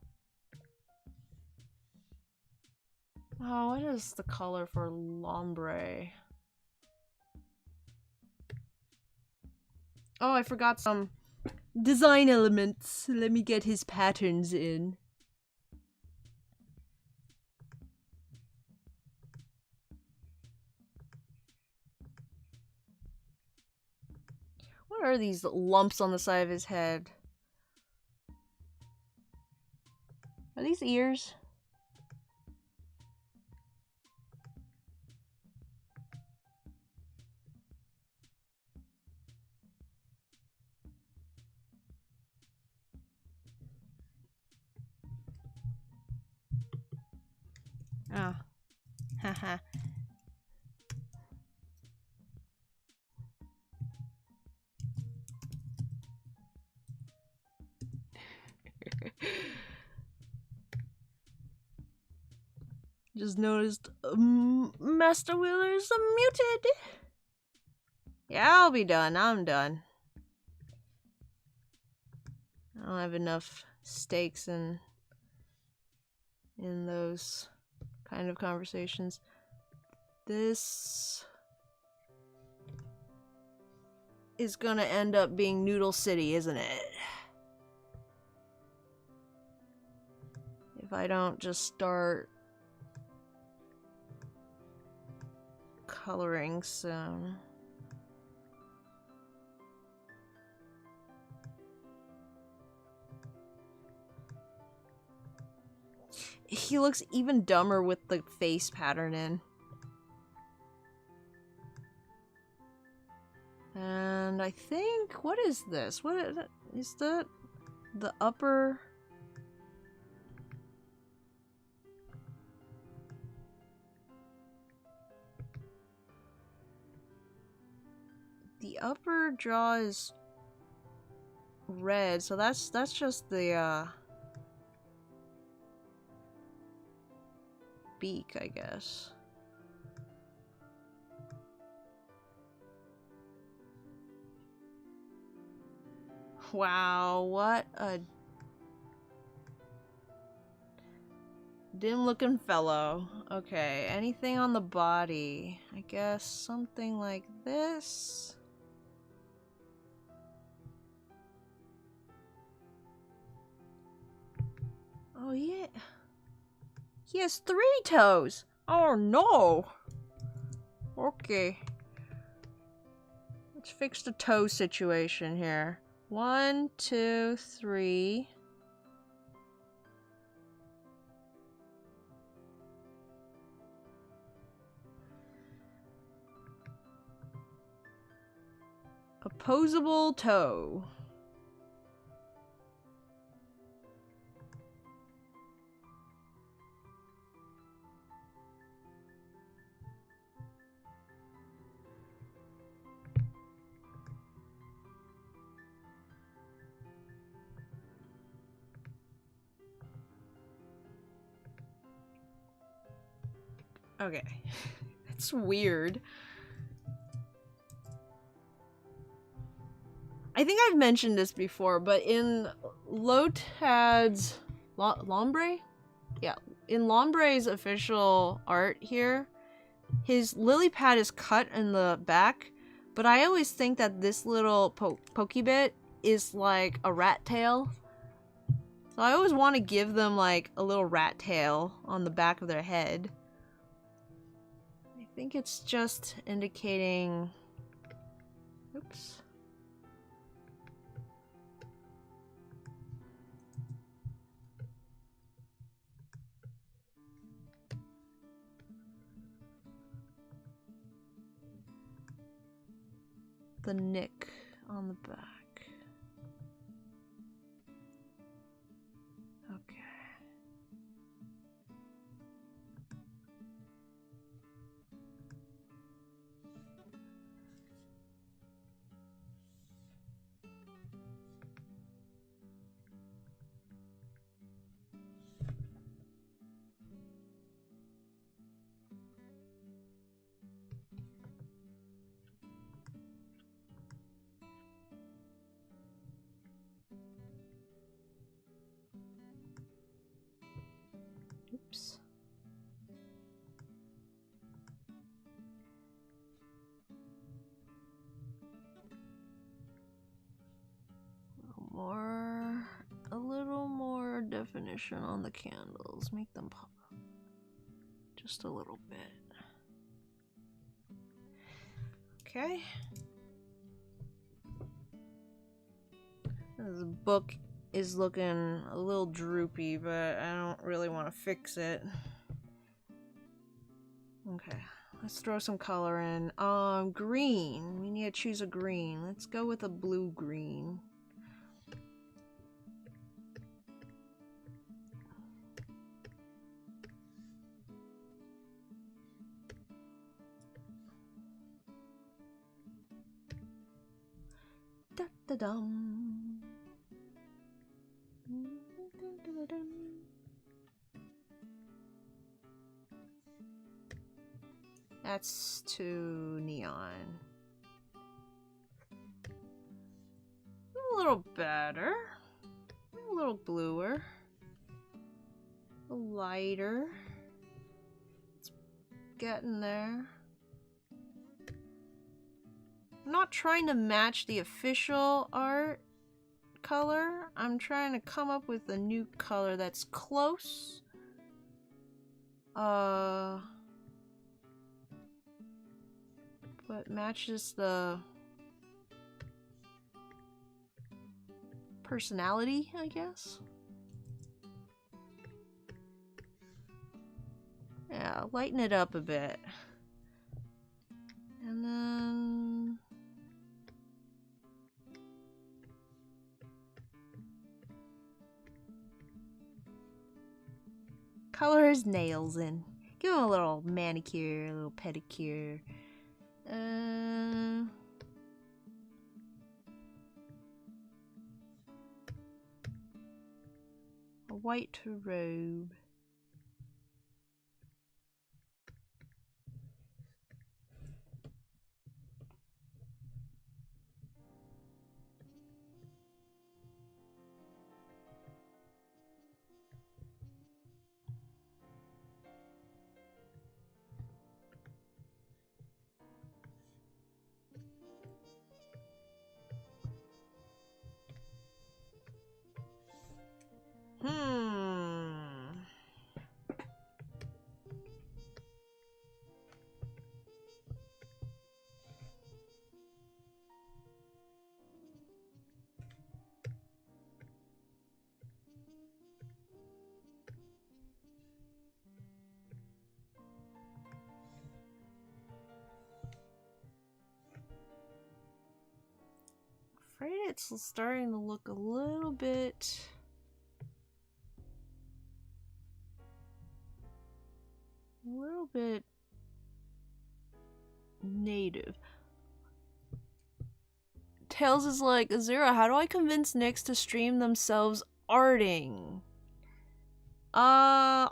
S1: Oh, what is the color for Lombre? Oh, I forgot some design elements. Let me get his patterns in. What are these lumps on the side of his head? Are these ears? Oh. Haha. Just noticed Master Wheeler's muted. Yeah, I'll be done. I'm done. I don't have enough stakes in those kind of conversations. This is gonna end up being Noodle City, isn't it? If I don't just start coloring soon. He looks even dumber with the face pattern in. And I think, what is this? What is that? The upper... The upper jaw is red, so that's just the beak, I guess. Wow, what a dim looking fellow. Okay, anything on the body? I guess something like this. Oh yeah. He has 3 toes. Oh no. Okay. Let's fix the toe situation here. 1, 2, 3. Opposable toe. Okay. That's weird. I think I've mentioned this before, but in Lotad's Lombre? Yeah, in Lombre's official art here, his lily pad is cut in the back, but I always think that this little pokey bit is like a rat tail. So I always want to give them like a little rat tail on the back of their head. I think it's just indicating... Oops. The nick on the back. Okay. Oops. A little more definition on the candles. Make them pop up just a little bit. Okay. This book is looking a little droopy, but I don't really want to fix it. Okay, let's throw some color in. Green. We need to choose a green. Let's go with a blue-green. Da-da-dum. That's too neon. A little better. A little bluer. A little lighter. It's getting there. I'm not trying to match the official art color. I'm trying to come up with a new color that's close. But matches the personality, I guess. Yeah, lighten it up a bit. And then... color his nails in. Give him a little manicure, a little pedicure. A white robe. Afraid it's starting to look a little bit... native. Tails is like, Azura, how do I convince Nyx to stream themselves arting? That's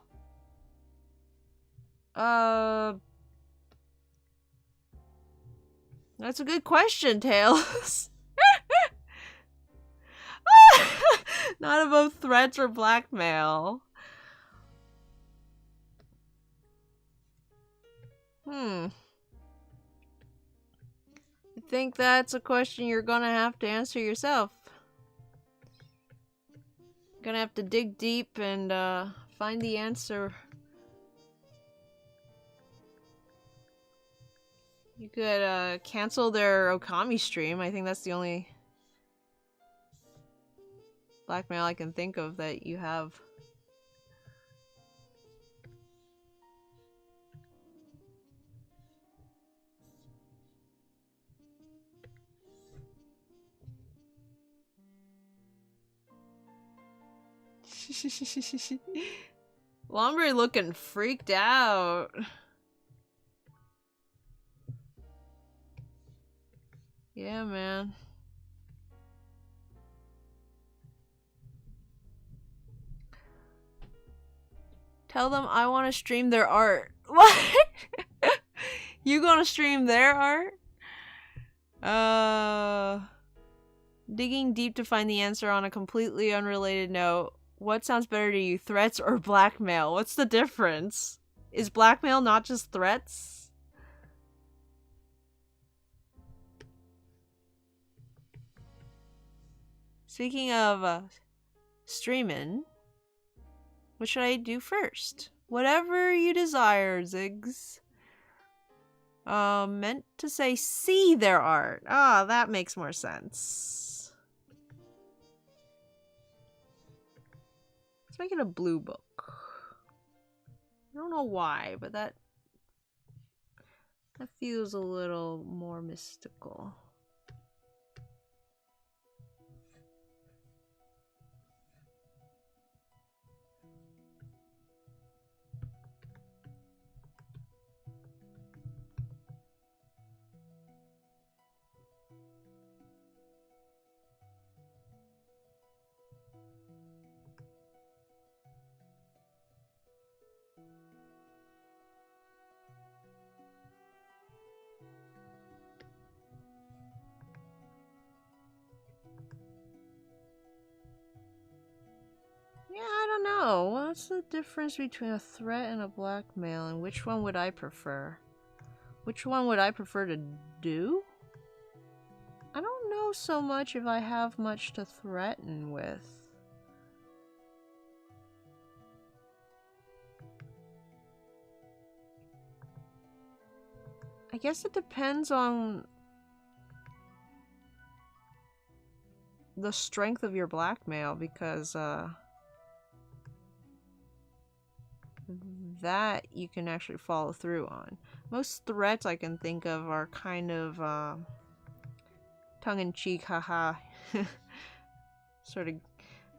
S1: a good question, Tails. Not above threats or blackmail. I think that's a question you're gonna have to answer yourself. Gonna have to dig deep and find the answer. You could cancel their Okami stream. I think that's the only blackmail I can think of that you have. Lombre looking freaked out. Yeah, man. Tell them I want to stream their art. What? You gonna stream their art? Digging deep to find the answer on a completely unrelated note. What sounds better to you, threats or blackmail? What's the difference? Is blackmail not just threats? Speaking of streaming, what should I do first? Whatever you desire, Ziggs. Meant to say see their art. Ah, that makes more sense. Let's make it a blue book. I don't know why, but that feels a little more mystical. Yeah, I don't know. What's the difference between a threat and a blackmail, and which one would I prefer? Which one would I prefer to do? I don't know so much if I have much to threaten with. I guess it depends on the strength of your blackmail, because that you can actually follow through on. Most threats I can think of are kind of tongue-in-cheek, haha. Sort of,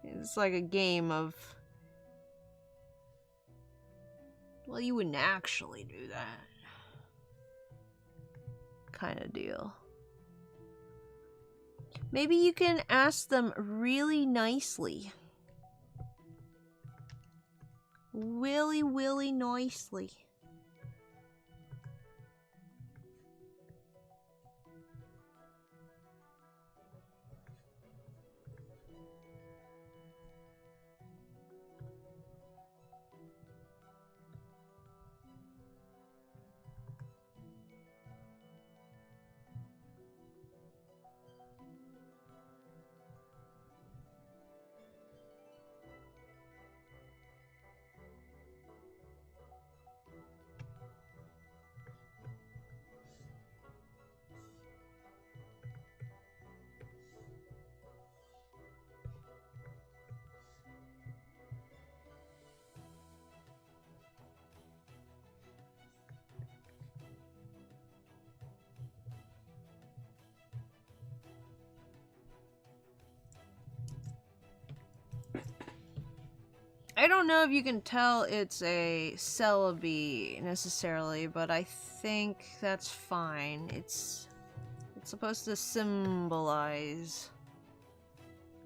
S1: it's like a game of, well, you wouldn't actually do that kind of deal. Maybe you can ask them really nicely. Willy nicely. I don't know if you can tell it's a celebi necessarily, but I think that's fine. It's supposed to symbolize,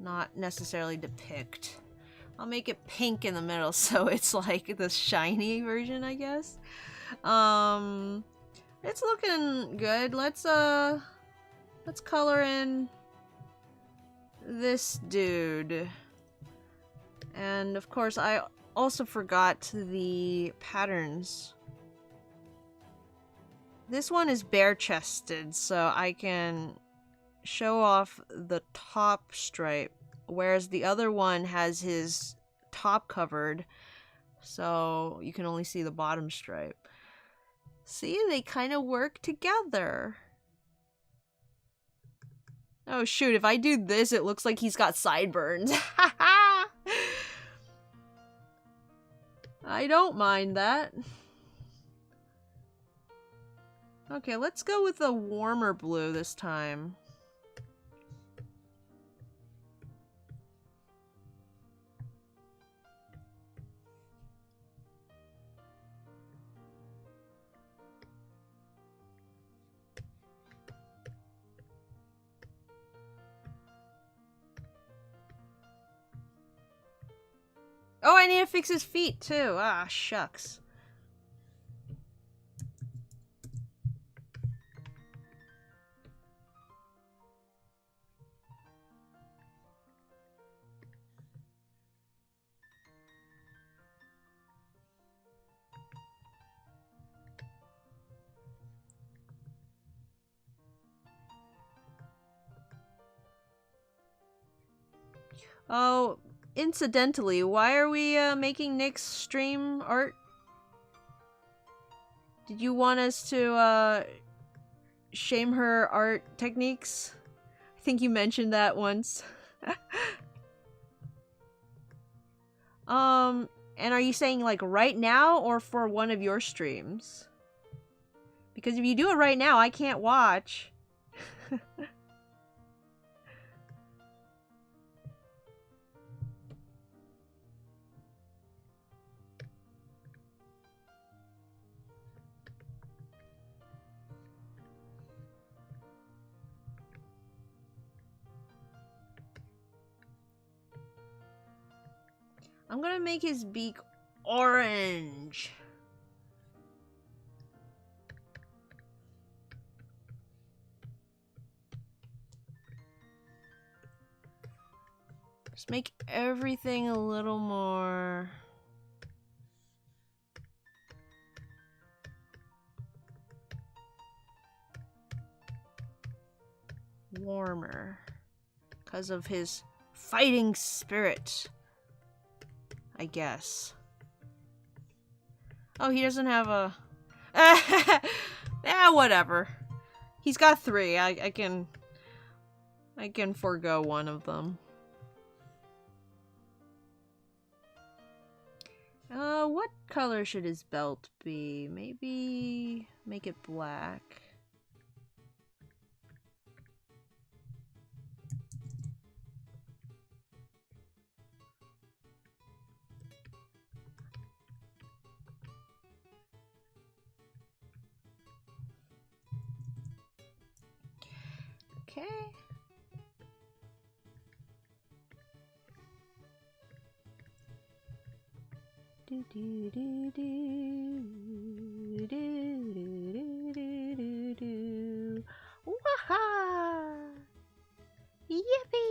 S1: not necessarily depict. I'll make it pink in the middle so it's like the shiny version, I guess. It's looking good. Let's color in this dude. And of course, I also forgot the patterns. This one is bare-chested, so I can show off the top stripe, whereas the other one has his top covered, so you can only see the bottom stripe. See, they kind of work together. Oh shoot, if I do this, it looks like he's got sideburns. I don't mind that. Okay, let's go with a warmer blue this time. Oh, I need to fix his feet too. Ah, shucks. Oh, incidentally, why are we making Nick's stream art? Did you want us to shame her art techniques? I think you mentioned that once. And are you saying like right now or for one of your streams? Because if you do it right now, I can't watch. I'm gonna make his beak orange. Just make everything a little more warmer because of his fighting spirit, I guess. Oh, he doesn't have a... yeah, whatever. He's got 3. I can forego one of them. What color should his belt be? Maybe make it black. Okay. Do do do do do do do do do. Waha! Yippee!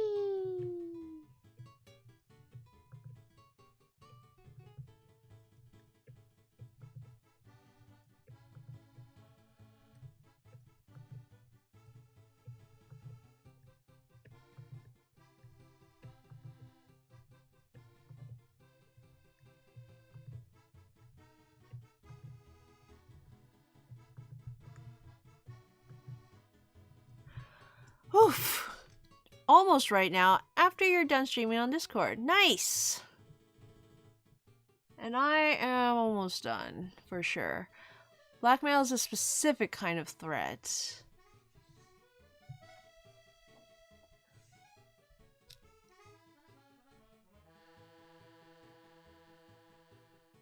S1: Oof. Almost right now, after you're done streaming on Discord. Nice! And I am almost done, for sure. Blackmail is a specific kind of threat.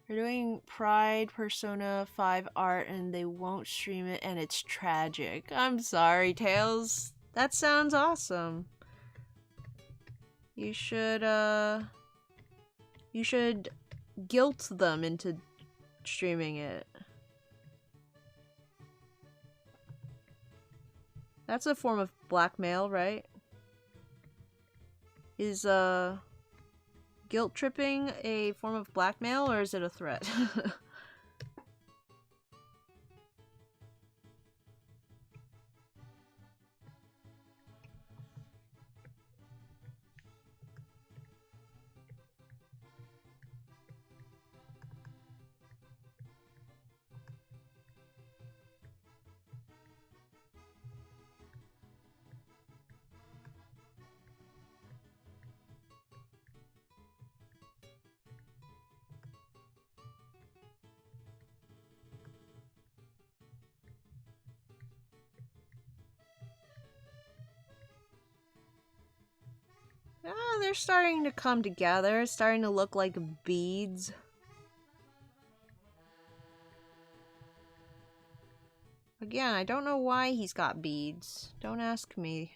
S1: They're doing Pride Persona 5 art and they won't stream it and it's tragic. I'm sorry, Tails. That sounds awesome. You should guilt them into streaming it. That's a form of blackmail, right? Is guilt tripping a form of blackmail or is it a threat? Ah, they're starting to come together. It's starting to look like beads. Again, I don't know why he's got beads. Don't ask me.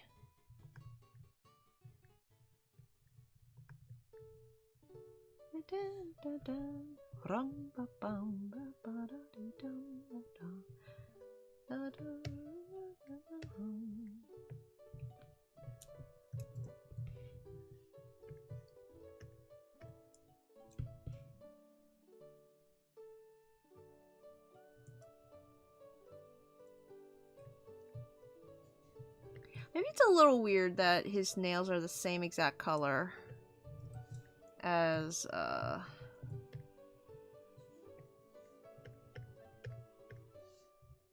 S1: Maybe it's a little weird that his nails are the same exact color as,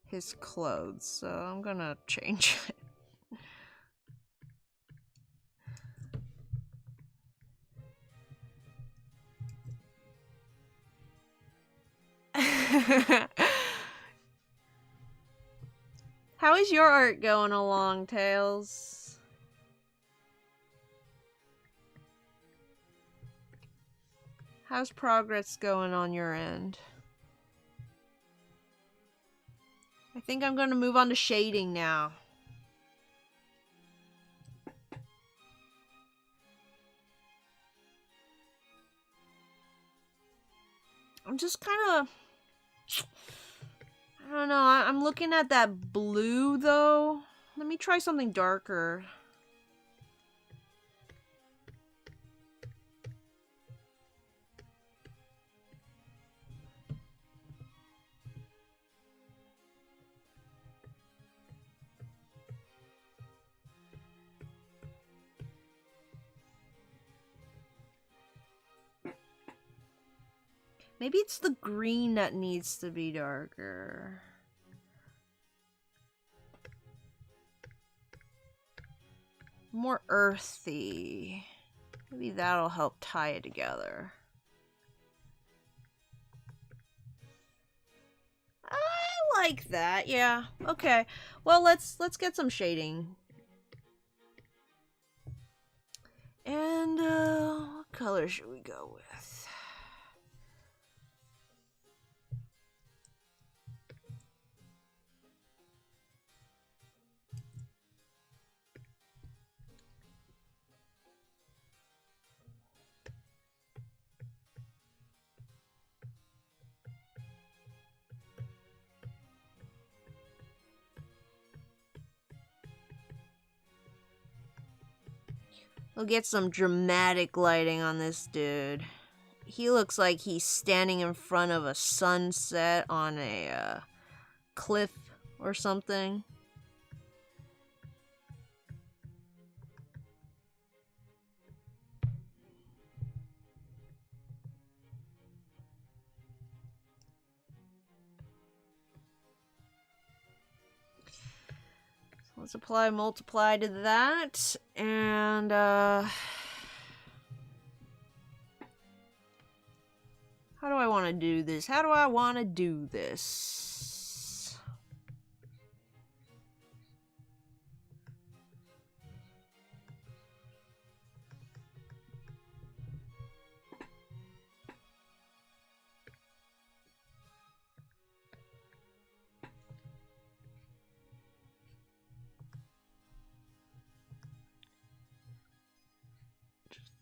S1: his clothes, so I'm gonna change it. How is your art going along, Tails? How's progress going on your end? I think I'm gonna move on to shading now. I'm just kind of... I don't know, I'm looking at that blue, though. Let me try something darker. Maybe it's the green that needs to be darker. More earthy. Maybe that'll help tie it together. I like that, yeah. Okay. Well, let's get some shading. And what color should we go with? We'll get some dramatic lighting on this dude. He looks like he's standing in front of a sunset on a cliff or something. So let's apply multiply to that, and how do I want to do this? How do I want to do this?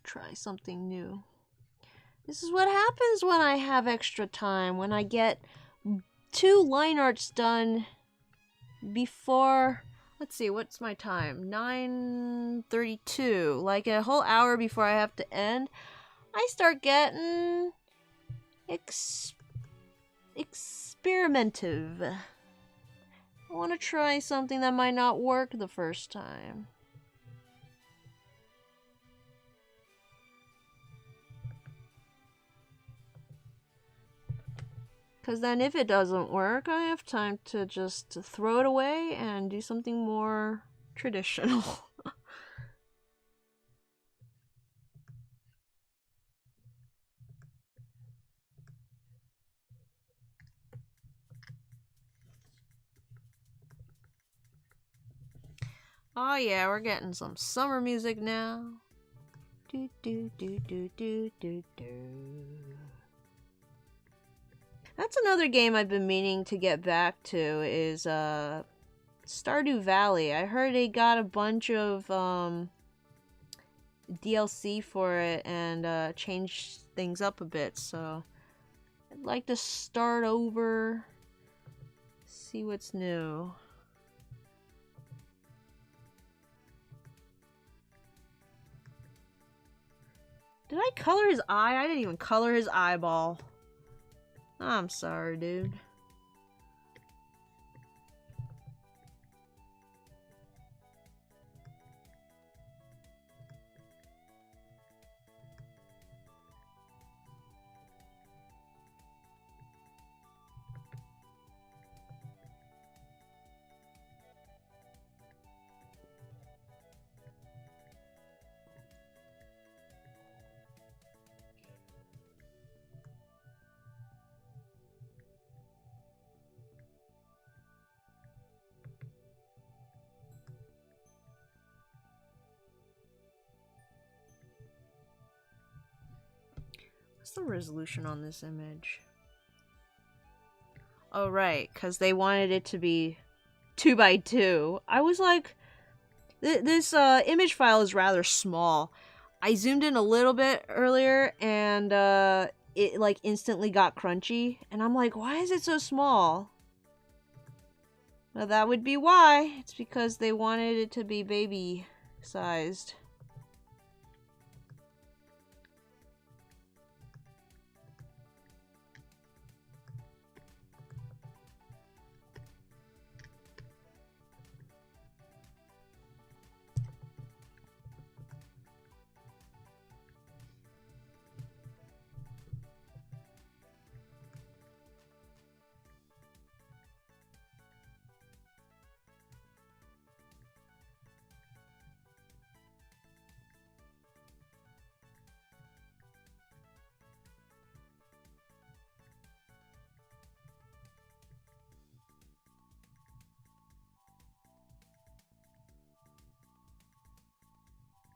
S1: try something new. This is what happens when I have extra time, when I get 2 line arts done before... Let's see, what's my time? 9:32. Like a whole hour before I have to end, I start getting... experimentative. I want to try something that might not work the first time. Because then if it doesn't work, I have time to just throw it away and do something more traditional. Oh yeah, we're getting some summer music now. Do do do do do do do. That's another game I've been meaning to get back to is Stardew Valley. I heard they got a bunch of DLC for it and changed things up a bit, so I'd like to start over, see what's new. Did I color his eye? I didn't even color his eyeball. I'm sorry, dude. What's the resolution on this image? Oh, right, because they wanted it to be 2x2. I was like, this image file is rather small. I zoomed in a little bit earlier and it like instantly got crunchy. And I'm like, why is it so small? Well, that would be why. It's because they wanted it to be baby sized.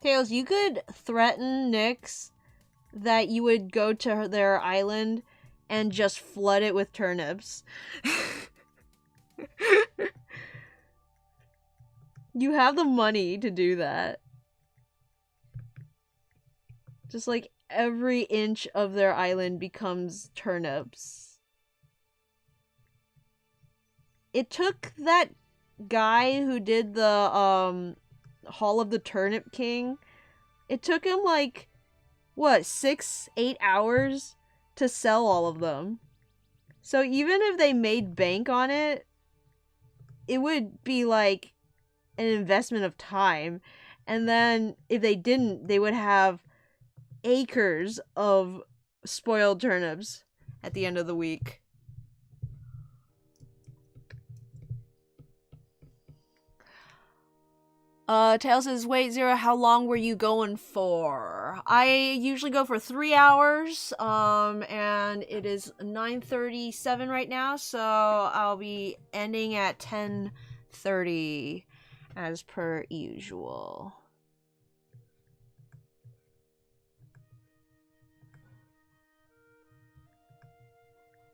S1: Tails, you could threaten Nyx that you would go to their island and just flood it with turnips. You have the money to do that. Just like every inch of their island becomes turnips. It took that guy who did the Hall of the Turnip King, it took him like, what, 6-8 hours to sell all of them. So even if they made bank on it, it would be like an investment of time. And then if they didn't, they would have acres of spoiled turnips at the end of the week. Tails says, wait, Zero, how long were you going for? I usually go for 3 hours, and it is 9:37 right now, so I'll be ending at 10:30 as per usual.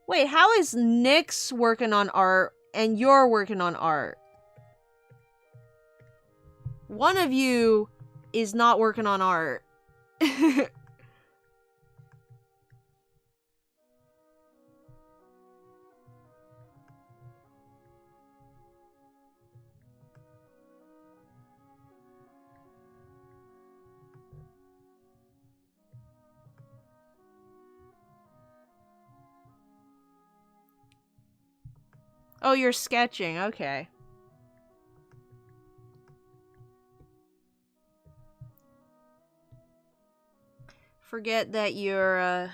S1: Wait, how is Nyx working on art and you're working on art? One of you is not working on art. Oh, you're sketching. Okay. Forget that you're,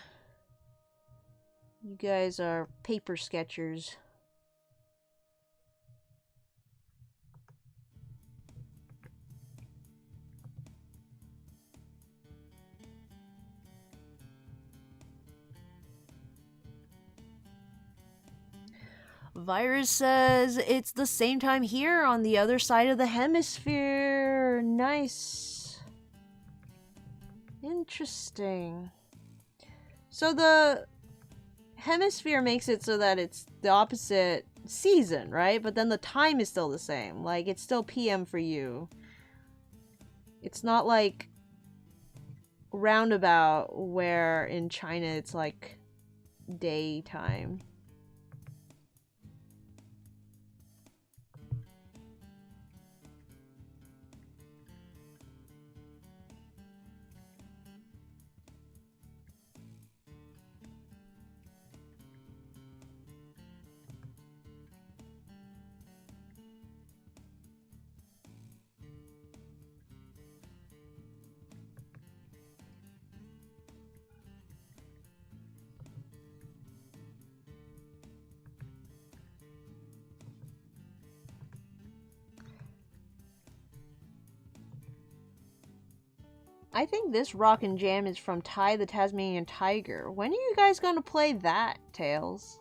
S1: you guys are paper sketchers. Virus says it's the same time here on the other side of the hemisphere. Nice. Interesting. So the hemisphere makes it so that it's the opposite season, right? But then the time is still the same. Like, it's still PM for you. It's not like roundabout where in China it's like daytime. I think this rockin' jam is from Ty the Tasmanian Tiger. When are you guys gonna play that, Tails?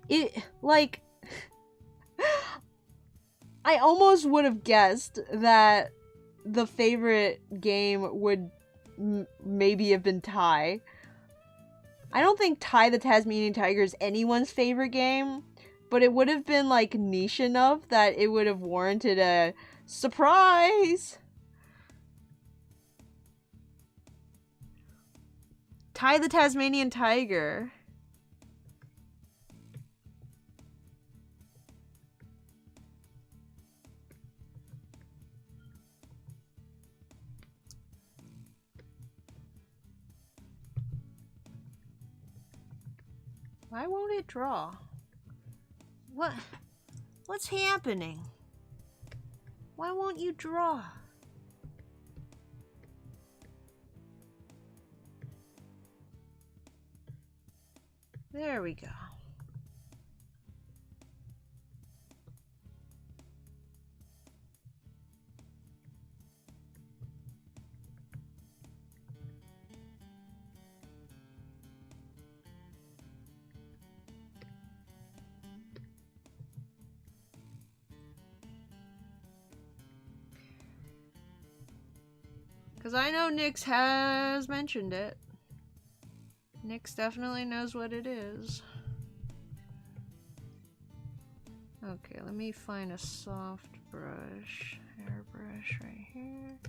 S1: It, like... I almost would have guessed that the favorite game would maybe have been Ty. I don't think Ty the Tasmanian Tiger is anyone's favorite game, but it would have been, like, niche enough that it would have warranted a surprise! Ty the Tasmanian Tiger. Why won't it draw? What's happening? Why won't you draw? There we go. Because I know Nyx has mentioned it. Nyx definitely knows what it is. Okay, let me find a soft brush. Airbrush right here.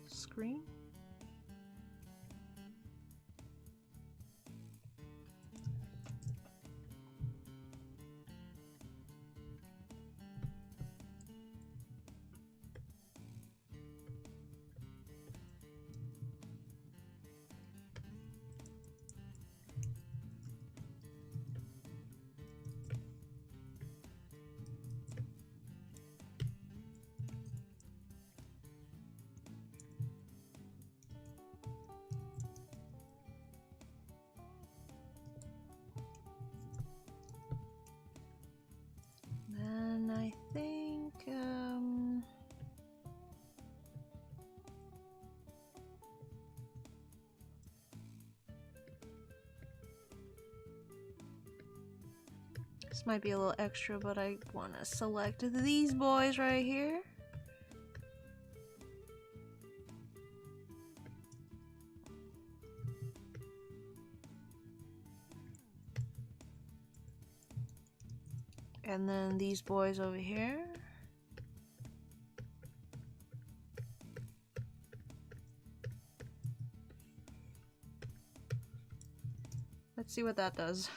S1: Screen? This might be a little extra, but I want to select these boys right here. And then these boys over here. Let's see what that does.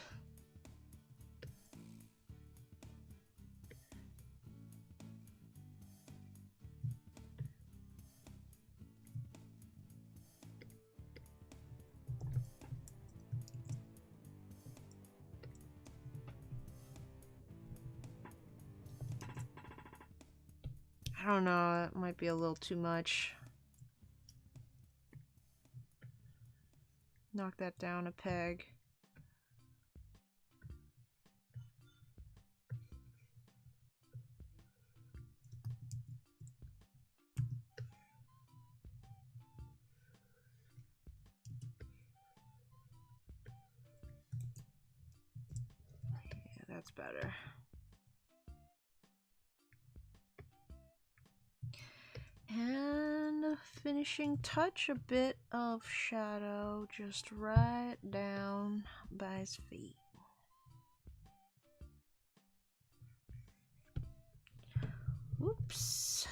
S1: I don't know, it might be a little too much. Knock that down a peg. Yeah, that's better. And finishing touch, a bit of shadow just right down by his feet. Whoops.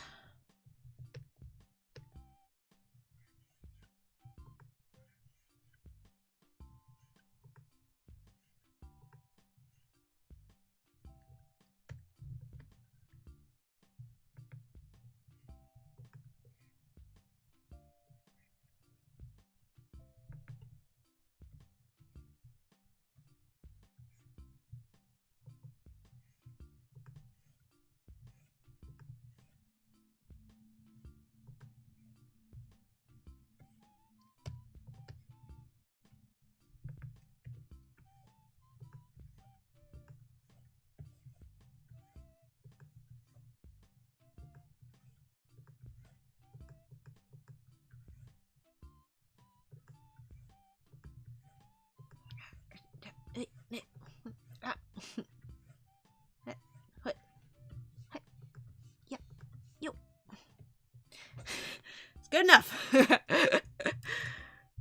S1: It's good enough.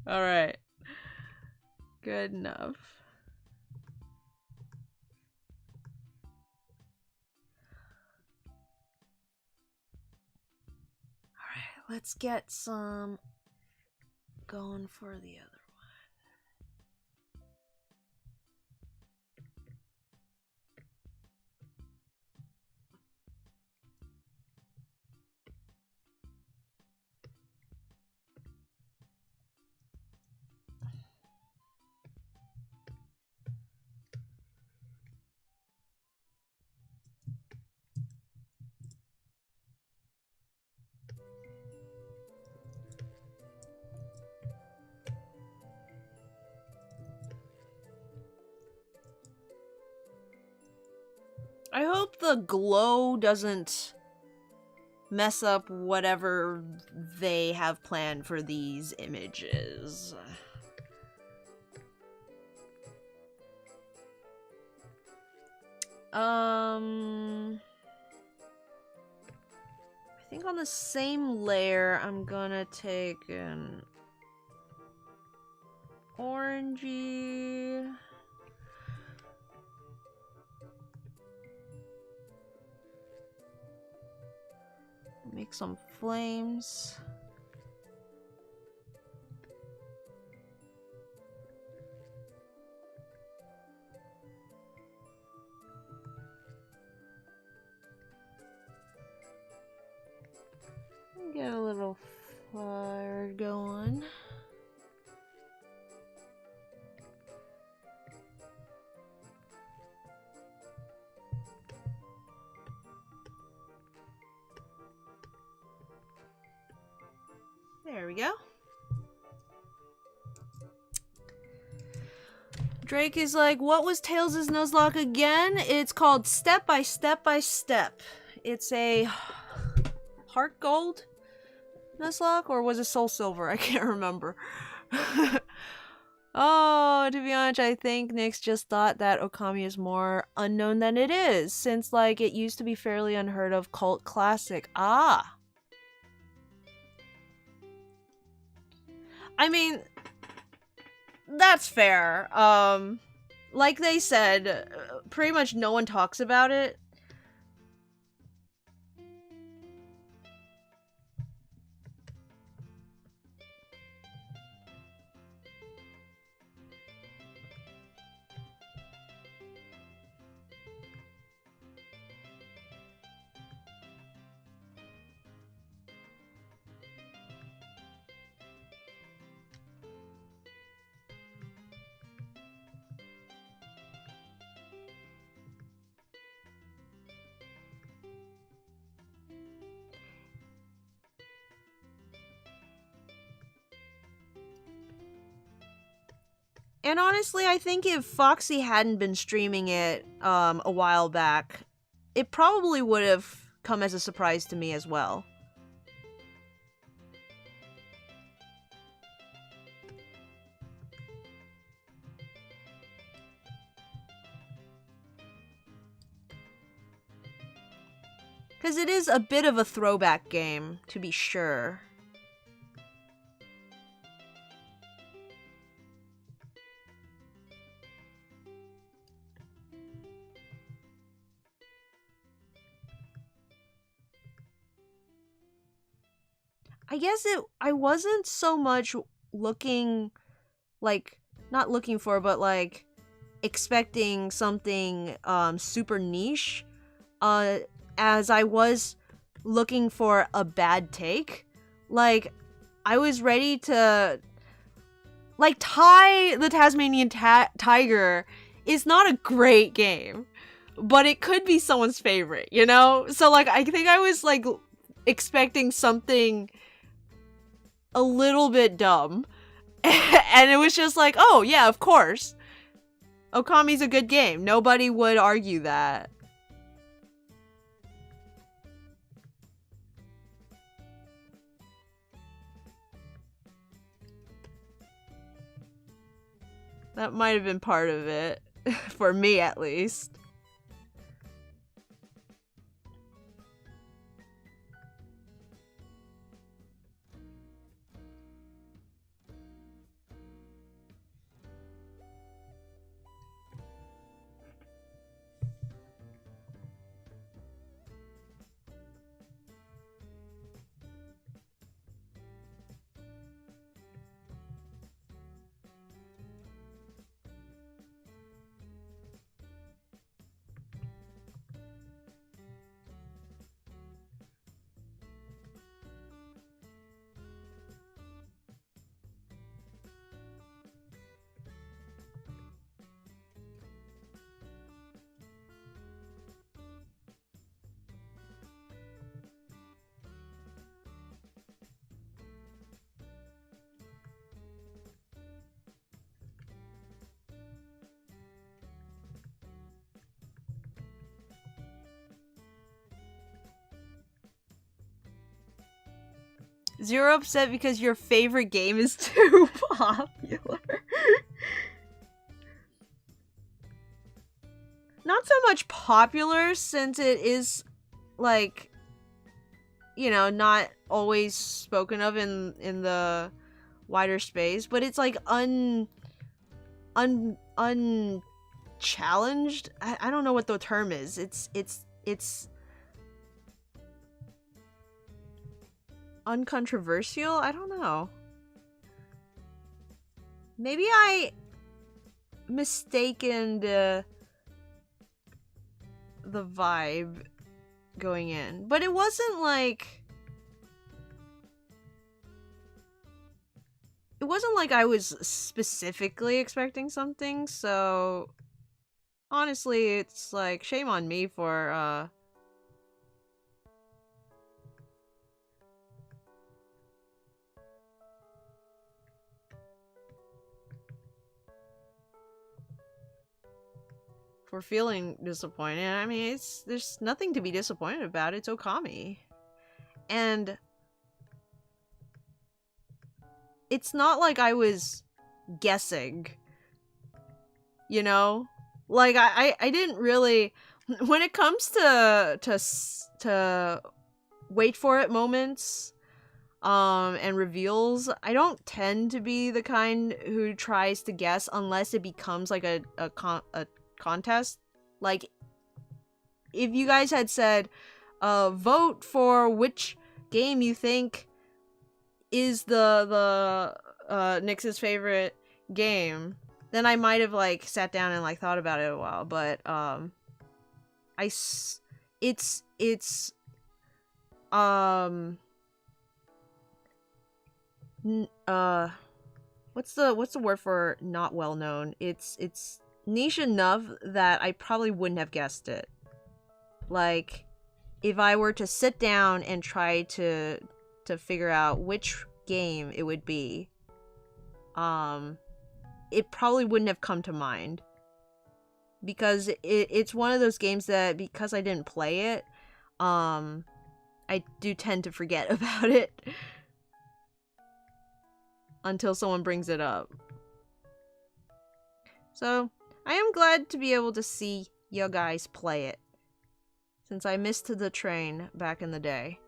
S1: All right. Good enough. All right, let's get some going for the other. I hope the glow doesn't mess up whatever they have planned for these images. I think on the same layer, I'm gonna take an orangey. Make some flames. Get a little fire going. There we go. Drake is like, what was Tails' Nuzlocke again? It's called Step by Step by Step. It's a heart gold Nuzlocke, or was it Soul Silver? I can't remember. Oh, to be honest, I think Nyx just thought that Okami is more unknown than it is, since, like, it used to be fairly unheard of cult classic. Ah. I mean, that's fair. Like they said, pretty much no one talks about it. And honestly, I think if Foxy hadn't been streaming it a while back, it probably would have come as a surprise to me as well. Because it is a bit of a throwback game, to be sure. I guess I wasn't so much looking, like, not looking for, but, like, expecting something, super niche, as I was looking for a bad take. Like, I was ready to, like, Ty the Tasmanian Tiger is not a great game, but it could be someone's favorite, you know? So, like, I think I was, like, expecting something a little bit dumb. And it was just like, oh, yeah, of course. Okami's a good game. Nobody would argue that. That might have been part of it. For me, at least. Zero upset because your favorite game is too popular. Not so much popular, since it is, like, you know, not always spoken of in the wider space, but it's like unchallenged. I don't know what the term is. It's uncontroversial? I don't know. Maybe I mistaken the vibe going in. But it wasn't like... It wasn't like I was specifically expecting something, so... Honestly, it's like, shame on me for feeling disappointed. I mean, there's nothing to be disappointed about. It's Okami. And it's not like I was guessing. You know? Like, I didn't really... When it comes to wait for it moments, and reveals, I don't tend to be the kind who tries to guess unless it becomes, like, a contest. Like, if you guys had said, vote for which game you think is the Nyx's favorite game, then I might have, like, sat down and, like, thought about it a while, but, what's the word for not well known? It's niche enough that I probably wouldn't have guessed it. Like, if I were to sit down and try to figure out which game it would be, it probably wouldn't have come to mind. Because it's one of those games that, because I didn't play it, I do tend to forget about it until someone brings it up. So, I am glad to be able to see you guys play it, since I missed the train back in the day.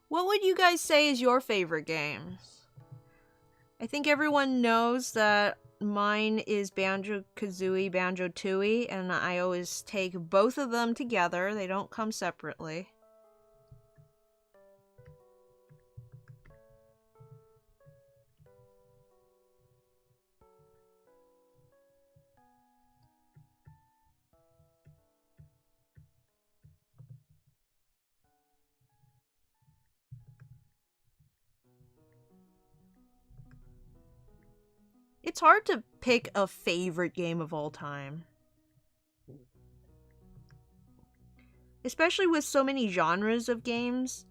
S1: What would you guys say is your favorite games? I think everyone knows that mine is Banjo-Kazooie, Banjo-Tooie, and I always take both of them together. They don't come separately. It's hard to pick a favorite game of all time. Especially with so many genres of games.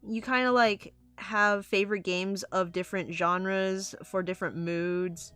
S1: You kind of like have favorite games of different genres for different moods.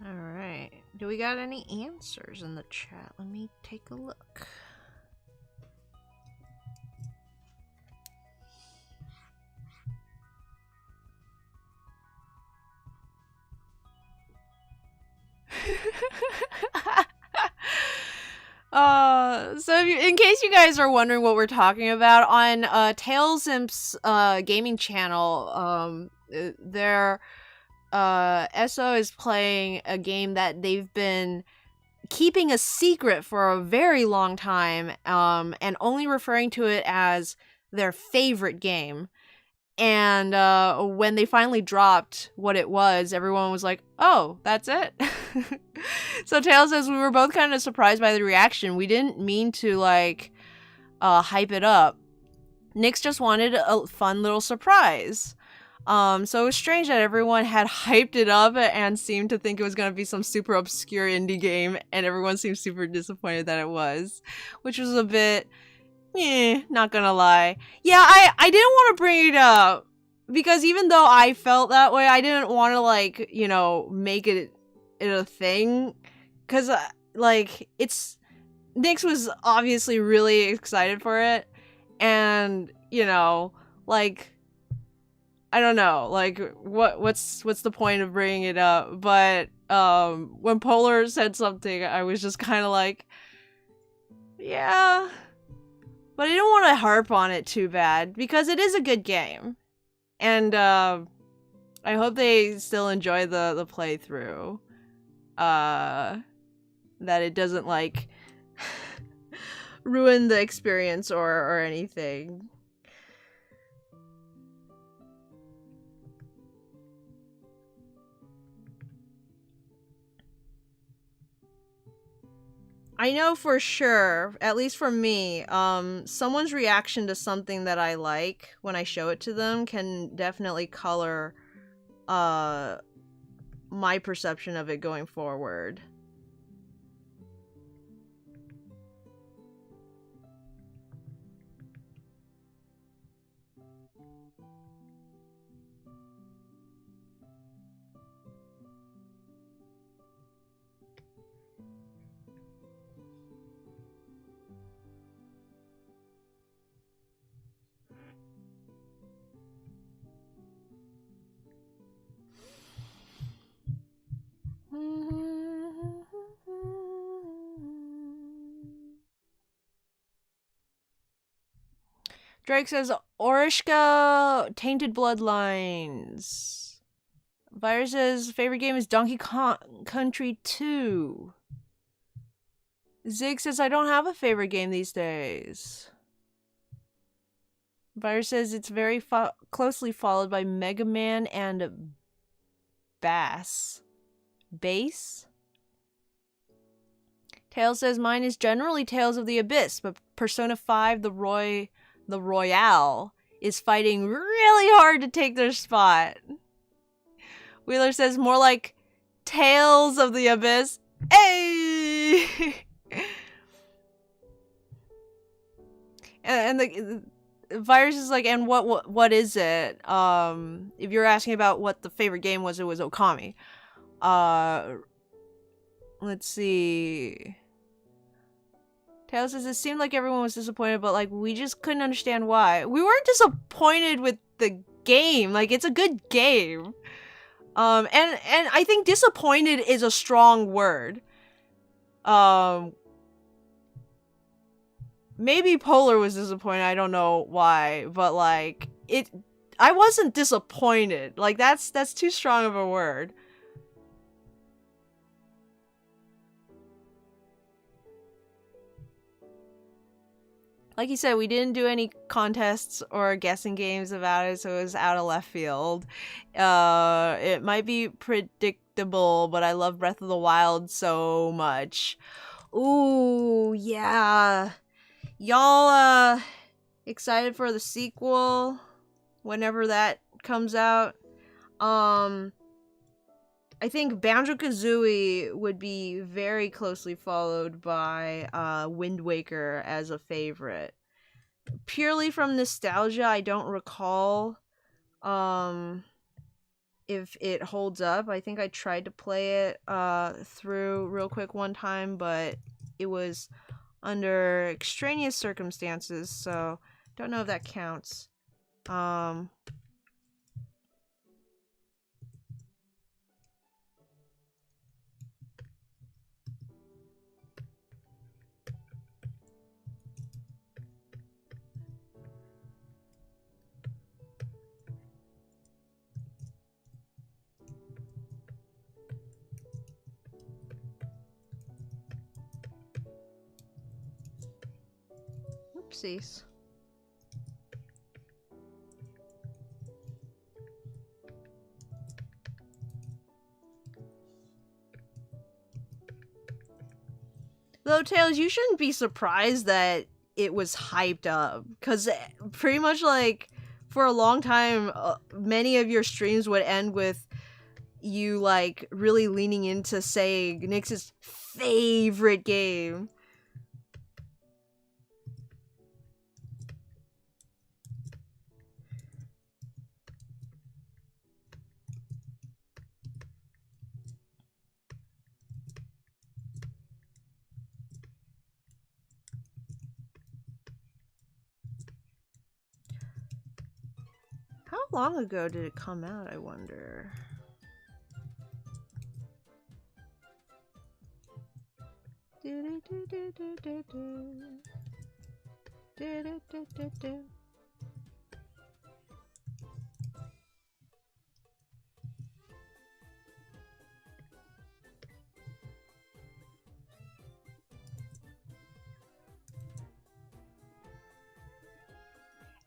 S1: Alright. Do we got any answers in the chat? Let me take a look. So in case you guys are wondering what we're talking about, on Tailsimp's gaming channel, their SO is playing a game that they've been keeping a secret for a very long time, and only referring to it as their favorite game. And when they finally dropped what it was, everyone was like, oh, that's it? So Tail says we were both kind of surprised by the reaction. We didn't mean to, like, hype it up. Nyx just wanted a fun little surprise. So it was strange that everyone had hyped it up and seemed to think it was going to be some super obscure indie game, and everyone seemed super disappointed that it was, which was a bit, not gonna lie. Yeah, I didn't want to bring it up, because even though I felt that way, I didn't want to, like, you know, make it a thing, because, like, Nyx was obviously really excited for it, and, you know, like, I don't know, like, what's the point of bringing it up? But when Polar said something, I was just kind of like, yeah, but I didn't want to harp on it too bad, because it is a good game, and I hope they still enjoy the playthrough. That it doesn't, like, ruin the experience or anything. I know for sure, at least for me, someone's reaction to something that I like when I show it to them can definitely color my perception of it going forward. Drake says, Orishka, Tainted Bloodlines. Virus's favorite game is Donkey Kong Country 2. Zig says, I don't have a favorite game these days. Virus says it's very closely followed by Mega Man and Bass. Tails says, mine is generally Tales of the Abyss, but Persona 5, the Royale, is fighting really hard to take their spot. Wheeler says, more like Tales of the Abyss. Hey! and the Virus is like, and what is it? If you're asking about what the favorite game was, it was Okami. Let's see. Tails says, it seemed like everyone was disappointed, but, like, we just couldn't understand why. We weren't disappointed with the game. Like, it's a good game. And I think disappointed is a strong word. Maybe Polar was disappointed, I don't know why, but, like, I wasn't disappointed. Like, that's too strong of a word. Like you said, we didn't do any contests or guessing games about it, so it was out of left field. It might be predictable, but I love Breath of the Wild so much. Ooh, yeah. Y'all, excited for the sequel? Whenever that comes out? I think Banjo-Kazooie would be very closely followed by Wind Waker as a favorite. Purely from nostalgia, I don't recall if it holds up. I think I tried to play it through real quick one time, but it was under extraneous circumstances, so don't know if that counts. Oopsies. Though, Tails, you shouldn't be surprised that it was hyped up, because pretty much, like, for a long time, many of your streams would end with you like really leaning into saying Nyx's favorite game. How long ago did it come out, I wonder?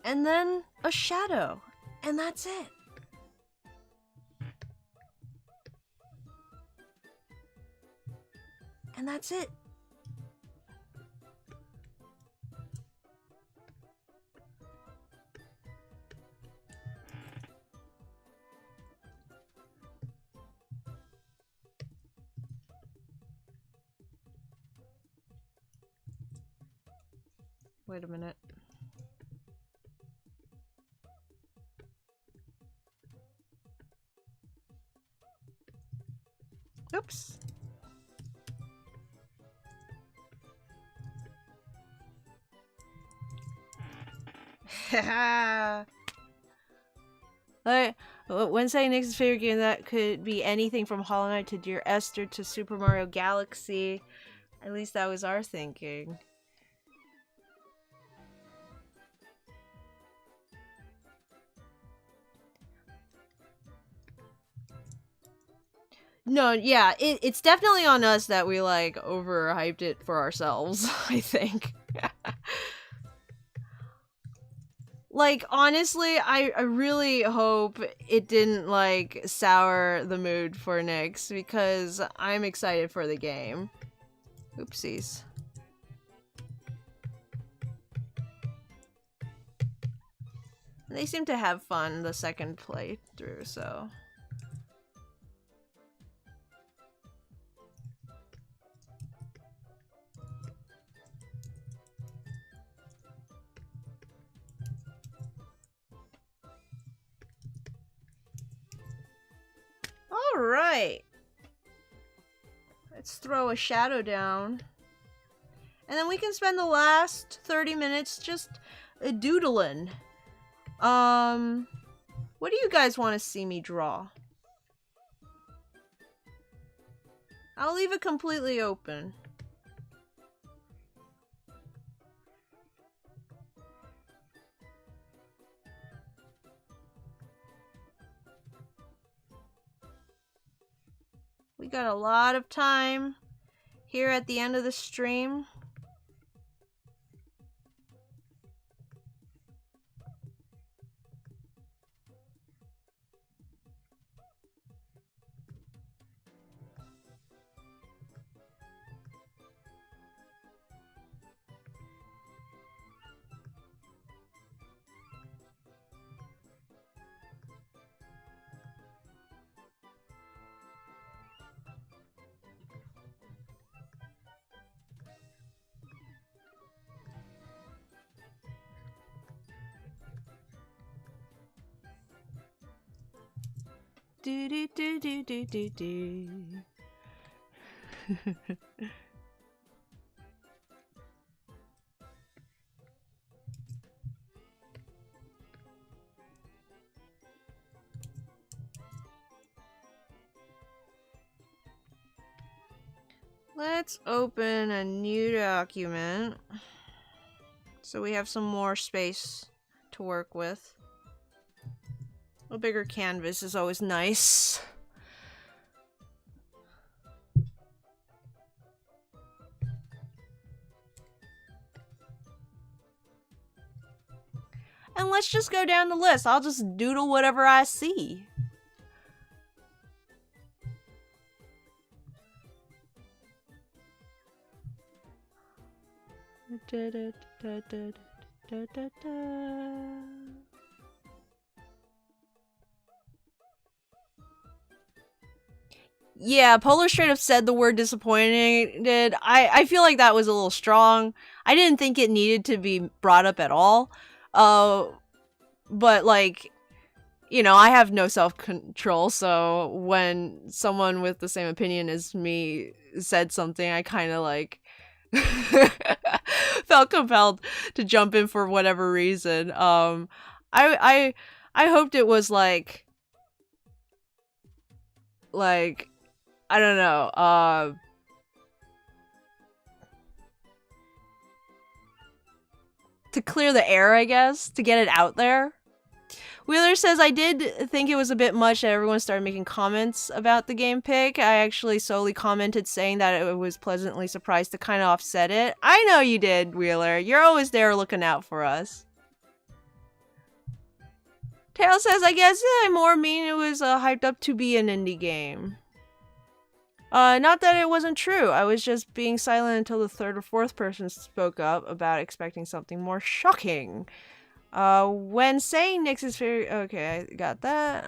S1: And then a shadow, and that's it. And that's it. Wait a minute. Oops. When saying Nyx's favorite game, that could be anything from Hollow Knight to Dear Esther to Super Mario Galaxy. At least that was our thinking. No, yeah, it's definitely on us that we, like, overhyped it for ourselves, I think. Like, honestly, I really hope it didn't, like, sour the mood for Nyx, because I'm excited for the game. Oopsies. They seem to have fun the second playthrough, so... Alright. Let's throw a shadow down. And then we can spend the last 30 minutes just doodling. What do you guys want to see me draw? I'll leave it completely open. We got a lot of time here at the end of the stream. Do do do do do do do. Let's open a new document so we have some more space to work with. A bigger canvas is always nice. And let's just go down the list. I'll just doodle whatever I see. Da, da, da, da, da, da, da. Yeah, Polar straight up said the word disappointed. I feel like that was a little strong. I didn't think it needed to be brought up at all. Uh, but like, you know, I have no self-control, so when someone with the same opinion as me said something, I kind of like felt compelled to jump in for whatever reason. I hoped it was like I don't know, to clear the air, I guess, to get it out there. Wheeler says, I did think it was a bit much that everyone started making comments about the game pick. I actually solely commented saying that it was pleasantly surprised to kind of offset it. I know you did, Wheeler. You're always there looking out for us. Tail says, I guess I more mean it was hyped up to be an indie game. Not that it wasn't true. I was just being silent until the third or fourth person spoke up about expecting something more shocking. When saying Nyx is very... Okay, I got that.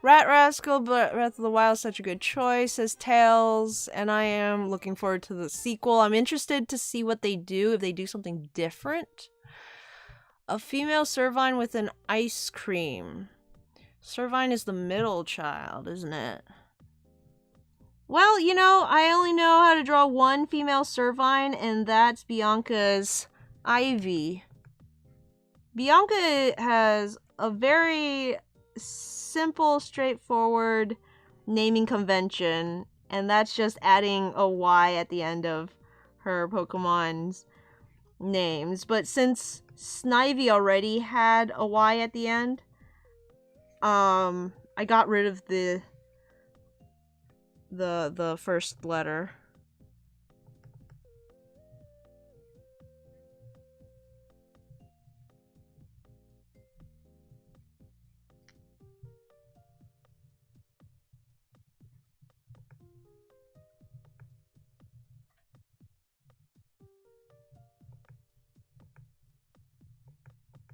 S1: Rat Rascal, but Breath of the Wild is such a good choice, says Tails, and I am looking forward to the sequel. I'm interested to see what they do, if they do something different. A female Servine with an ice cream. Servine is the middle child, isn't it? Well, you know, I only know how to draw one female Servine, and that's Bianca's Ivy. Bianca has a very simple, straightforward naming convention, and that's just adding a Y at the end of her Pokemon's names. But since Snivy already had a Y at the end, I got rid of the first letter.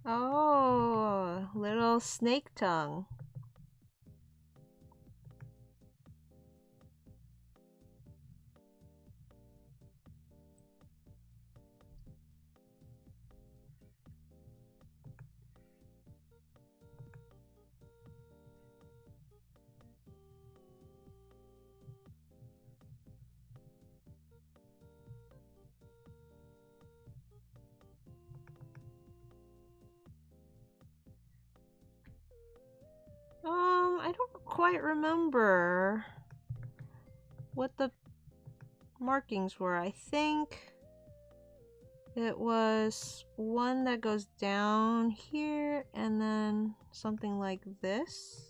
S1: Oh, little snake tongue. I don't quite remember what the markings were. I think it was one that goes down here and then something like this.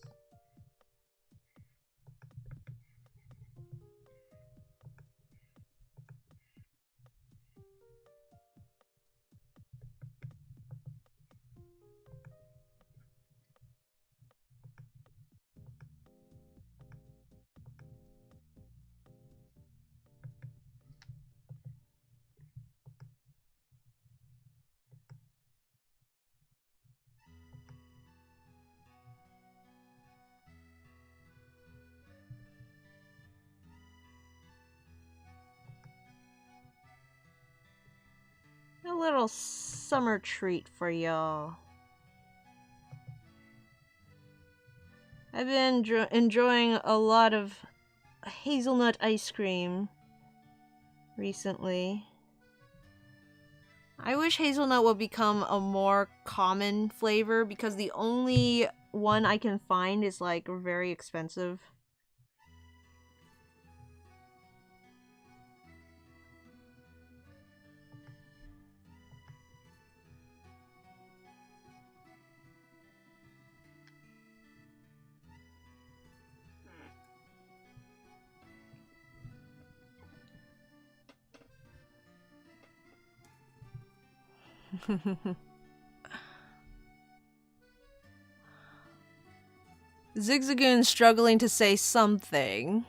S1: A little summer treat for y'all. I've been enjoying a lot of hazelnut ice cream recently. I wish hazelnut would become a more common flavor because the only one I can find is like very expensive. Zigzagoon struggling to say something.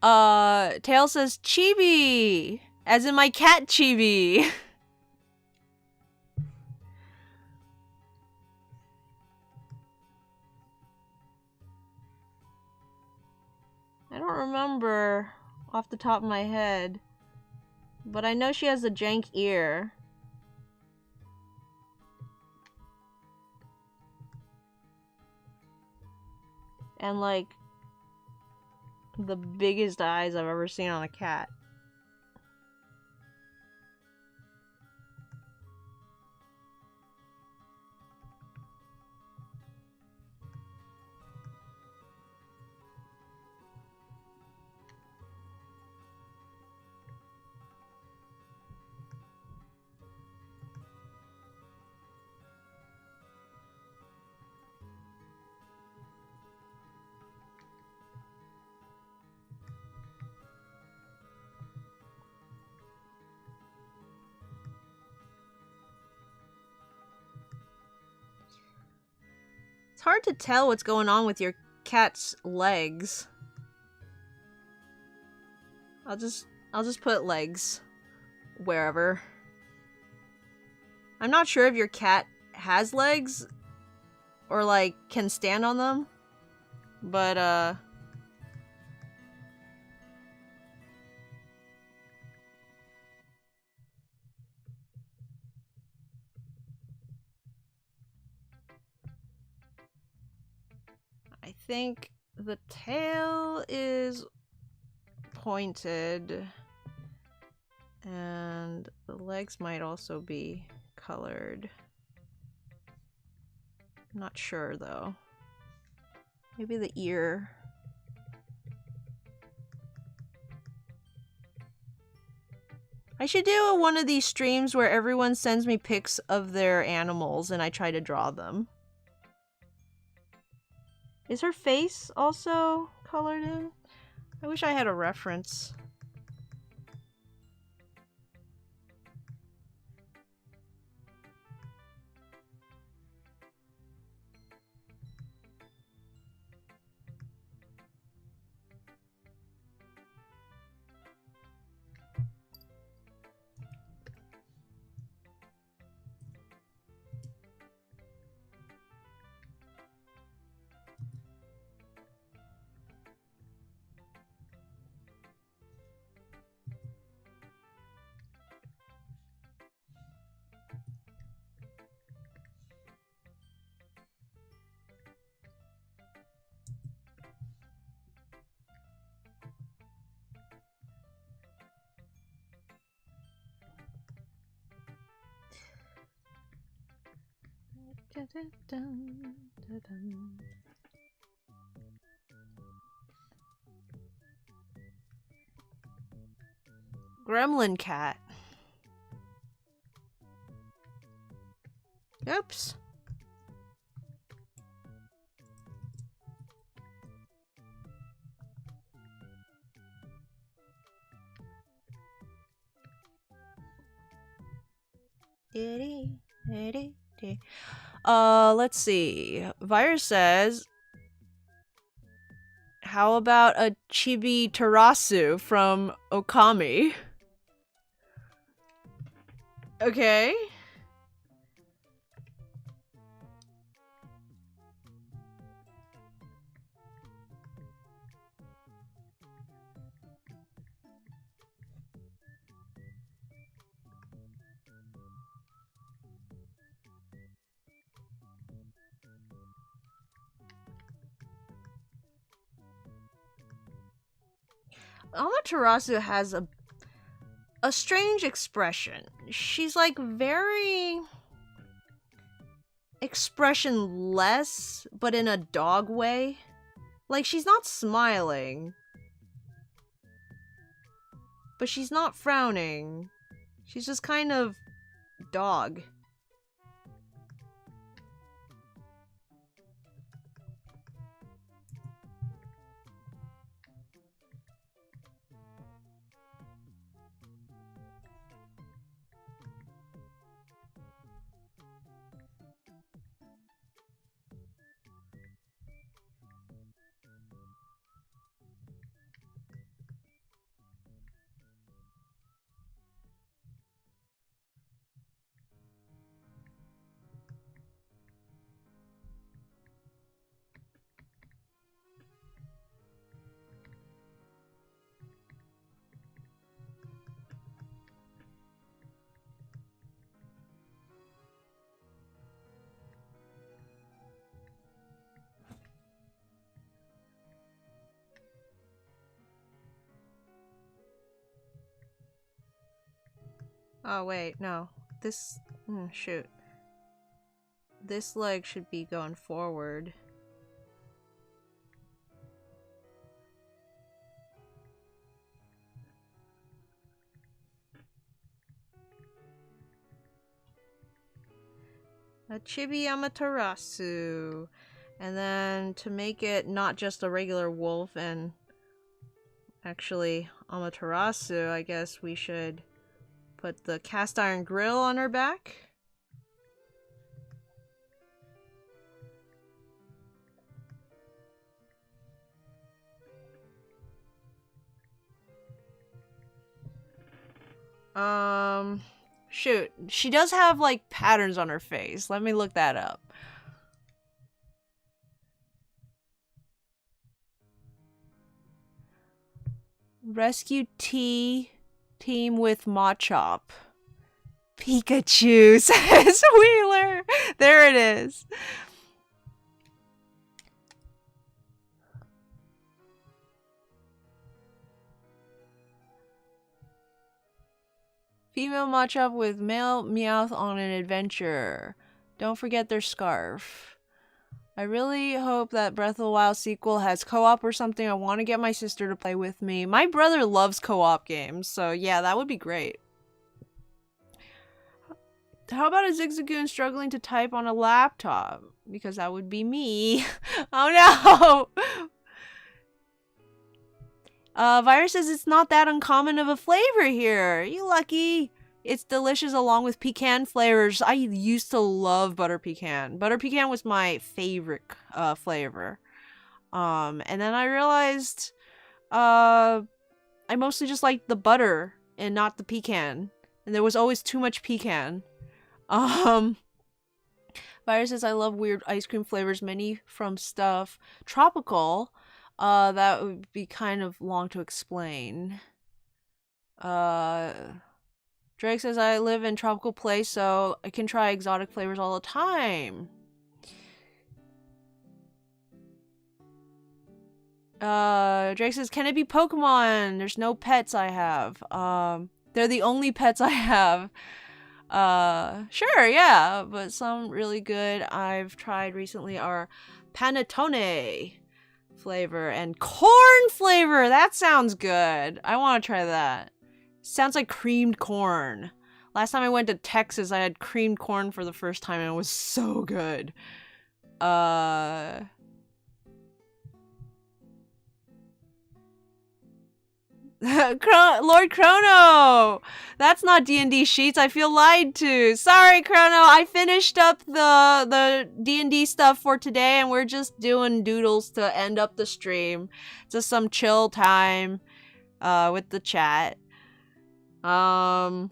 S1: Tail says Chibi, as in my cat Chibi. remember off the top of my head. But I know she has a jank ear. And like the biggest eyes I've ever seen on a cat. It's hard to tell what's going on with your cat's legs. I'll just put legs wherever. I'm not sure if your cat has legs or like can stand on them, but I think the tail is pointed and the legs might also be colored. I'm not sure though. Maybe the ear. I should do one of these streams where everyone sends me pics of their animals and I try to draw them. Is her face also colored in? I wish I had a reference. Gremlin cat. Oops. Let's see. Virus says, how about a chibi tarasu from Okami? Okay. Amaterasu has a strange expression. She's like very expressionless, but in a dog way. Like she's not smiling, but she's not frowning. She's just kind of dog. Oh, wait, no. This... shoot. This leg should be going forward. A Chibi Amaterasu. And then to make it not just a regular wolf and actually Amaterasu, I guess we should put the cast iron grill on her back. Shoot. She does have, like, patterns on her face. Let me look that up. Rescue T team with Machop. Pikachu, says Wheeler. There it is. Female Machop with male Meowth on an adventure. Don't forget their scarf. I really hope that Breath of the Wild sequel has co-op or something. I want to get my sister to play with me. My brother loves co-op games, so yeah, that would be great. How about a Zigzagoon struggling to type on a laptop? Because that would be me. Oh no! Virus says it's not that uncommon of a flavor here. You lucky. It's delicious along with pecan flavors. I used to love butter pecan. Butter pecan was my favorite flavor. And then I realized I mostly just liked the butter and not the pecan. And there was always too much pecan. Virus says I love weird ice cream flavors, many from stuff tropical. That would be kind of long to explain. Drake says I live in tropical place, so I can try exotic flavors all the time. Drake says, can it be Pokemon? There's no pets I have. They're the only pets I have. Sure, yeah, but some really good I've tried recently are Panettone flavor and corn flavor. That sounds good. I want to try that. Sounds like creamed corn. Last time I went to Texas, I had creamed corn for the first time and it was so good. Lord Chrono! That's not DnD sheets. I feel lied to. Sorry, Chrono. I finished up the DnD stuff for today and we're just doing doodles to end up the stream. Just some chill time with the chat. Other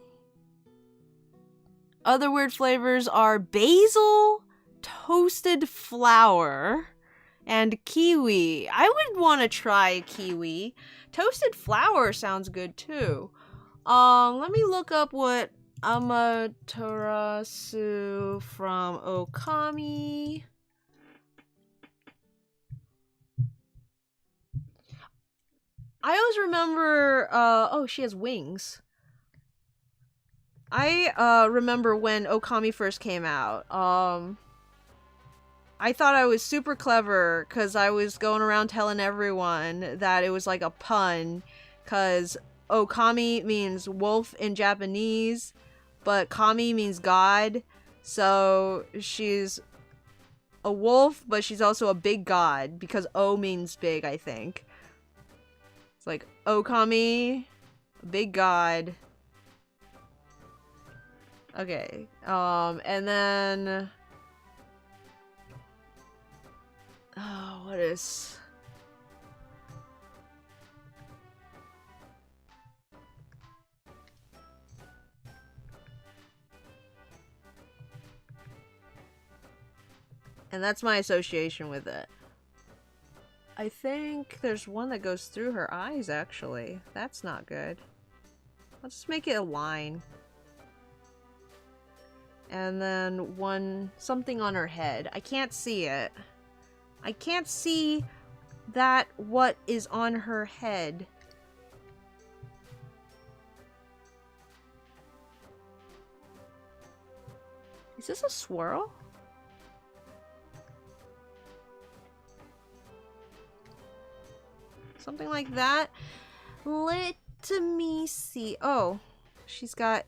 S1: weird flavors are basil, toasted flour, and kiwi. I would want to try kiwi. Toasted flour sounds good too. Let me look up what Amaterasu from Okami. I always remember, oh, she has wings. I remember when Okami first came out. I thought I was super clever because I was going around telling everyone that it was like a pun because Okami means wolf in Japanese, but Kami means god. So she's a wolf, but she's also a big god because O means big, I think. It's like Okami, big god. Okay, and then... Oh, what is... And that's my association with it. I think there's one that goes through her eyes, actually. That's not good. Let's just make it a line. And then something on her head. I can't see it. I can't see that what is on her head. Is this a swirl? Something like that. Let me see. Oh, she's got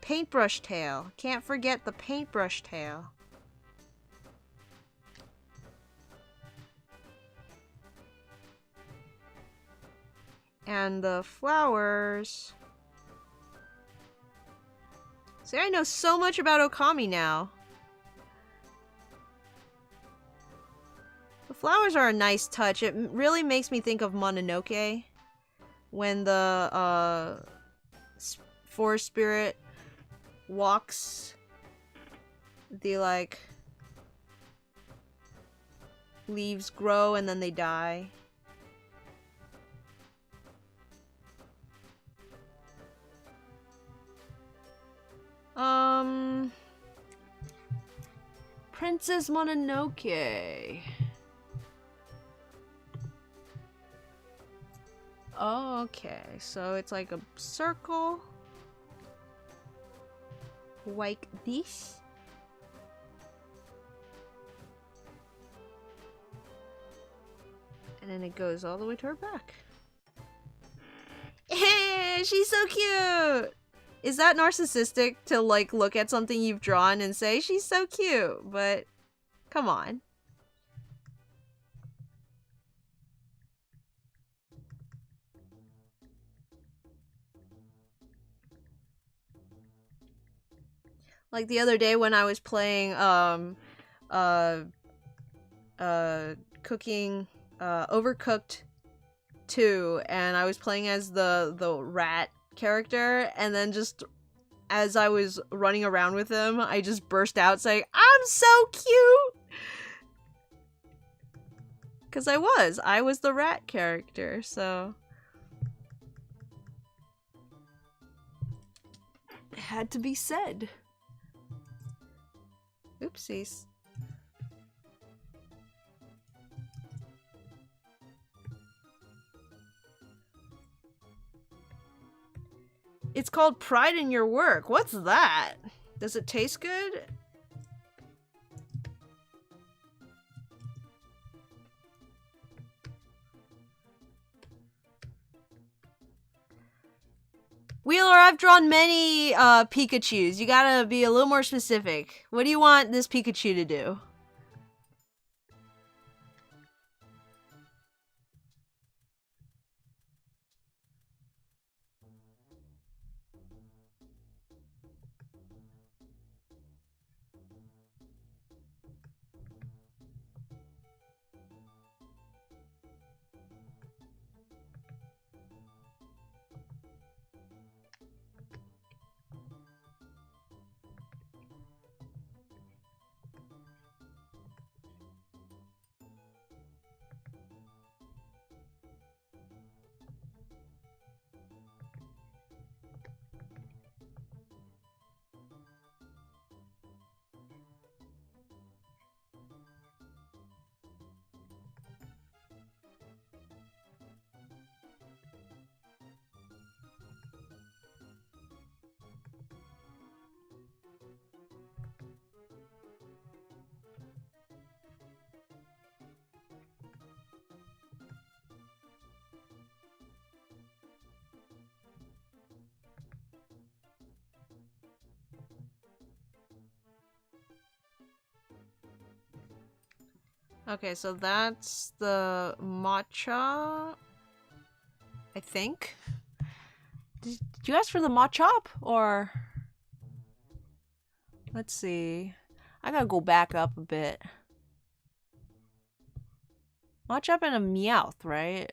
S1: paintbrush tail. Can't forget the paintbrush tail. And the flowers. See, I know so much about Okami now. The flowers are a nice touch. It really makes me think of Mononoke. When the forest spirit walks, the like leaves grow and then they die. Princess Mononoke. Oh, okay. So it's like a circle. Like this. And then it goes all the way to her back. Hey, she's so cute! Is that narcissistic to like look at something you've drawn and say, she's so cute, but come on. Like the other day when I was playing cooking Overcooked 2 and I was playing as the rat character, and then just as I was running around with him, I just burst out saying, "I'm so cute!" Because I was the rat character, so it had to be said. Oopsies. It's called Pride in Your Work. What's that? Does it taste good? Wheeler, I've drawn many Pikachus. You gotta be a little more specific. What do you want this Pikachu to do? Okay, so that's the matcha, I think. Did you ask for the matchup, or? Let's see. I gotta go back up a bit. Matchup and a Meowth, right?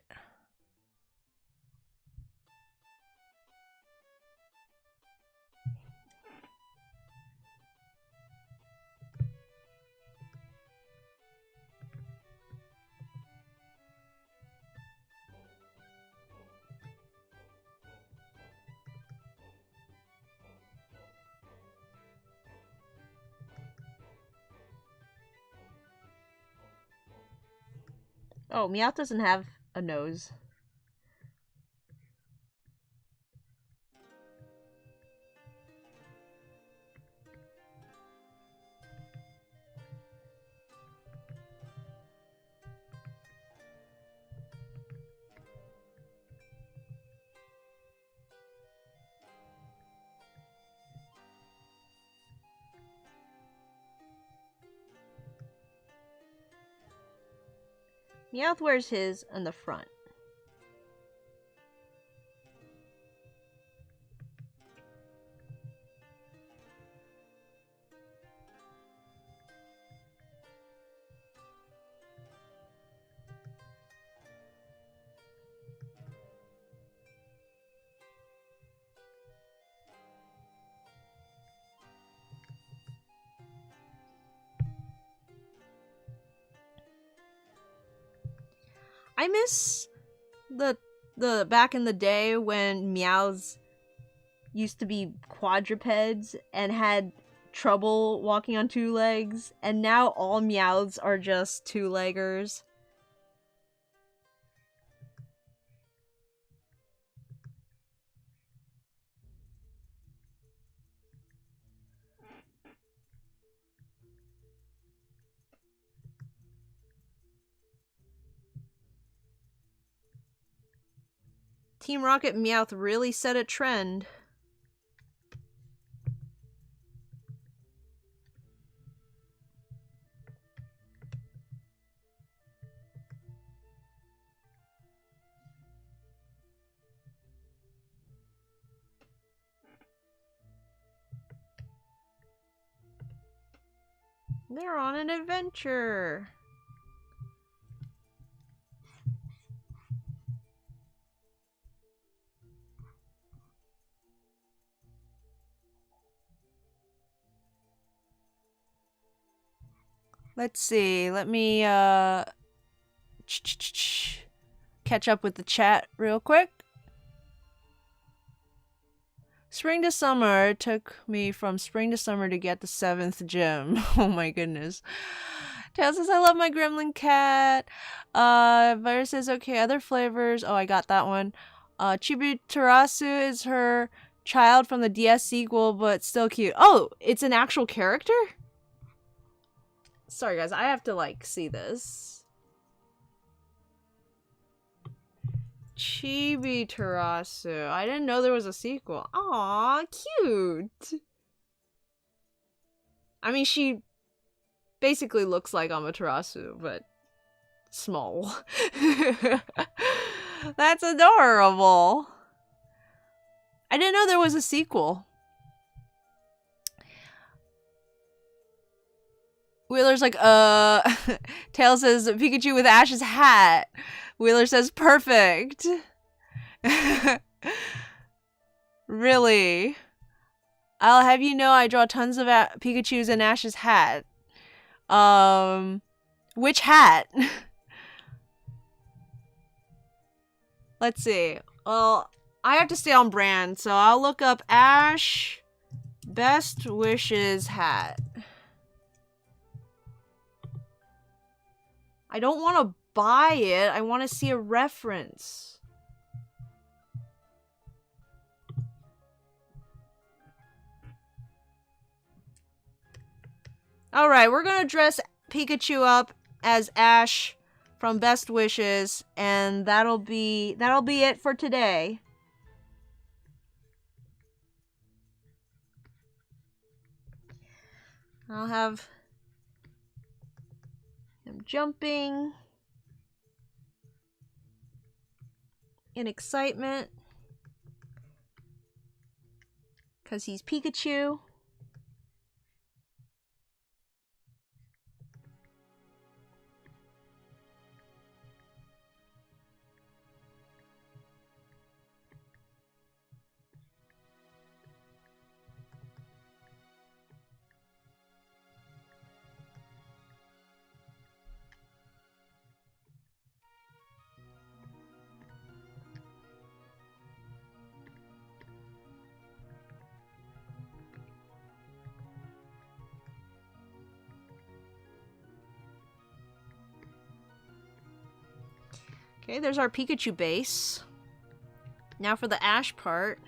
S1: Oh, Meowth doesn't have a nose. Meowth wears his in the front. I miss the back in the day when Meows used to be quadrupeds and had trouble walking on two legs, and now all Meows are just two-leggers. Team Rocket and Meowth really set a trend. They're on an adventure. Let's see. Let me catch up with the chat real quick. Spring to summer. It took me from spring to summer to get the 7th gem. Oh my goodness. Tail says, I love my gremlin cat. Virus says, okay, other flavors. Oh, I got that one. Chibutarasu is her child from the DS sequel, but still cute. Oh, it's an actual character? Sorry, guys. I have to, like, see this. Chibutarasu. I didn't know there was a sequel. Aw, cute. I mean, she basically looks like Amaterasu, but small. That's adorable. I didn't know there was a sequel. Wheeler's like, Tail says, Pikachu with Ash's hat. Wheeler says, perfect. Really? I'll have you know I draw tons of Pikachus in Ash's hat. Which hat? Let's see. Well, I have to stay on brand, so I'll look up Ash Best Wishes hat. I don't want to buy it. I want to see a reference. Alright, we're gonna dress Pikachu up as Ash from Best Wishes, and that'll be it for today. I'll have him jumping in excitement because he's Pikachu. Okay, there's our Pikachu base. Now for the Ash part.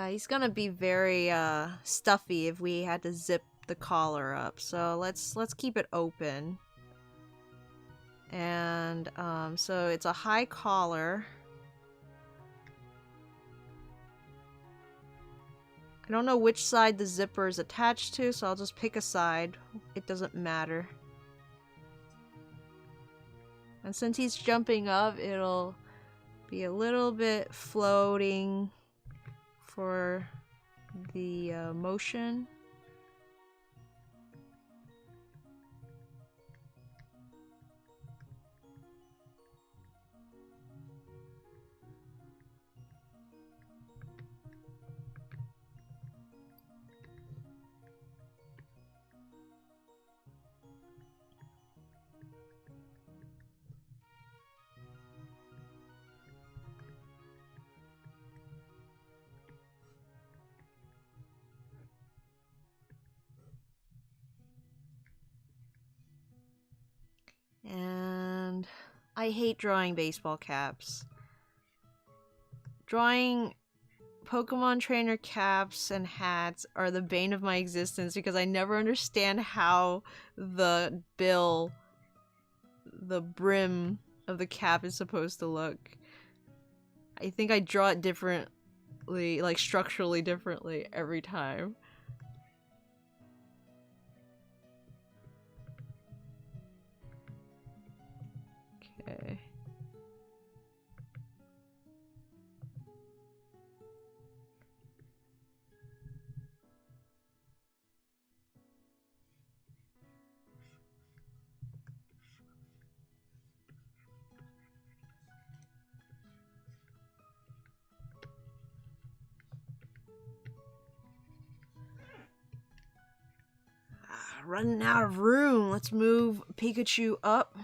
S1: He's gonna be very stuffy if we had to zip the collar up. So let's keep it open. And so it's a high collar. I don't know which side the zipper is attached to, so I'll just pick a side. It doesn't matter. And since he's jumping up, it'll be a little bit floating for the motion. And I hate drawing baseball caps. Drawing Pokemon trainer caps and hats are the bane of my existence because I never understand how the brim of the cap is supposed to look. I think I draw it differently, like structurally differently every time. Okay. Running out of room. Let's move Pikachu up.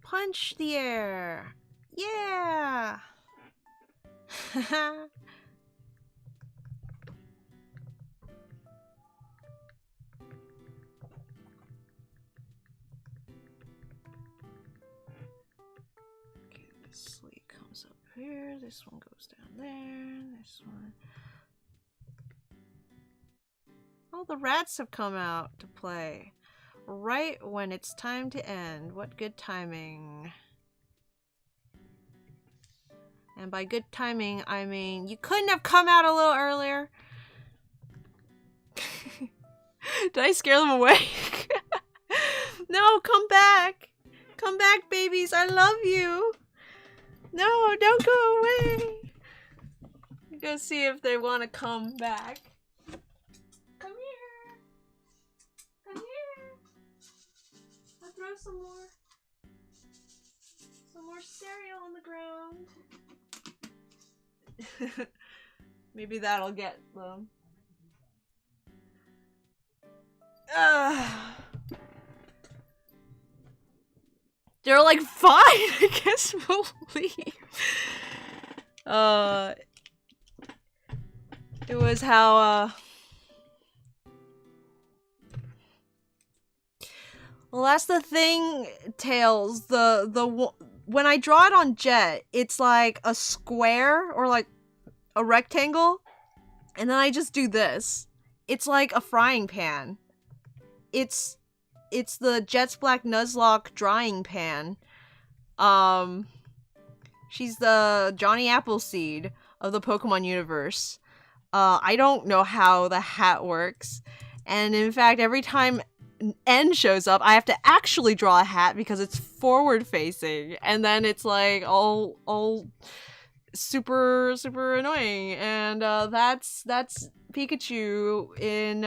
S1: Punch the air! Yeah! Okay, this sleeve comes up here, this one goes down there, this one... Oh, the rats have come out to play. Right when it's time to end. What good timing. And by good timing, I mean you couldn't have come out a little earlier. Did I scare them away? No, come back. Come back, babies. I love you. No, don't go away. Go see if they want to come back. Come here. Come here. I'll throw some more cereal on the ground. Maybe that'll get them. They're like, fine, I guess we'll leave. It was how, well, that's the thing, Tails. When I draw it on Jet, it's like a square or like a rectangle, and then I just do this. It's like a frying pan. It's the Jet's Black Nuzlocke drying pan. She's the Johnny Appleseed of the Pokemon universe. I don't know how the hat works. And in fact, every time N shows up, I have to actually draw a hat because it's forward facing. And then it's like all super annoying. And that's Pikachu in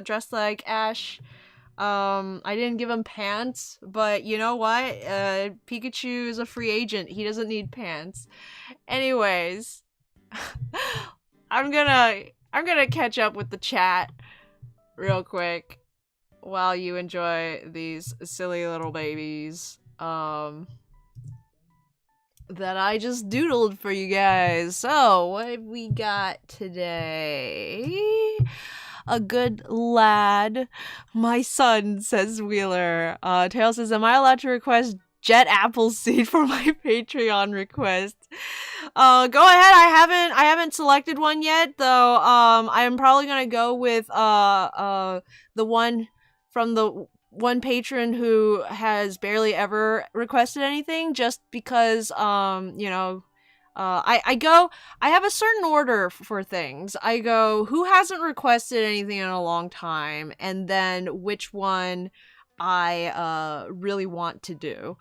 S1: dressed like Ash I didn't give him pants, but you know what? Pikachu is a free agent. He doesn't need pants. Anyways, I'm gonna catch up with the chat real quick while you enjoy these silly little babies that I just doodled for you guys. So, what have we got today? A good lad. My son, says Wheeler. Tail says, am I allowed to request Jet Appleseed for my Patreon request? Go ahead. I haven't selected one yet, though. I'm probably gonna go with the one from the one patron who has barely ever requested anything, just because you know, I have a certain order for things. I go, who hasn't requested anything in a long time, and then which one I really want to do.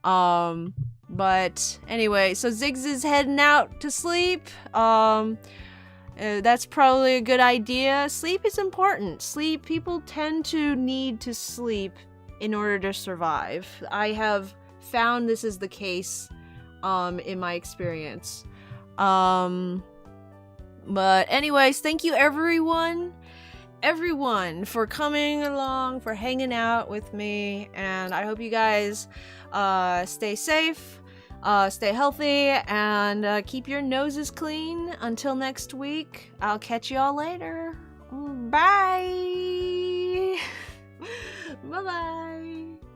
S1: But anyway, so Ziggs is heading out to sleep. That's probably a good idea. Sleep is important. People tend to need to sleep in order to survive. I have found this is the case in my experience. But anyways, thank you everyone for coming along, for hanging out with me, and I hope you guys stay safe, stay healthy, and keep your noses clean. Until next week, I'll catch y'all later. Bye. Bye-bye.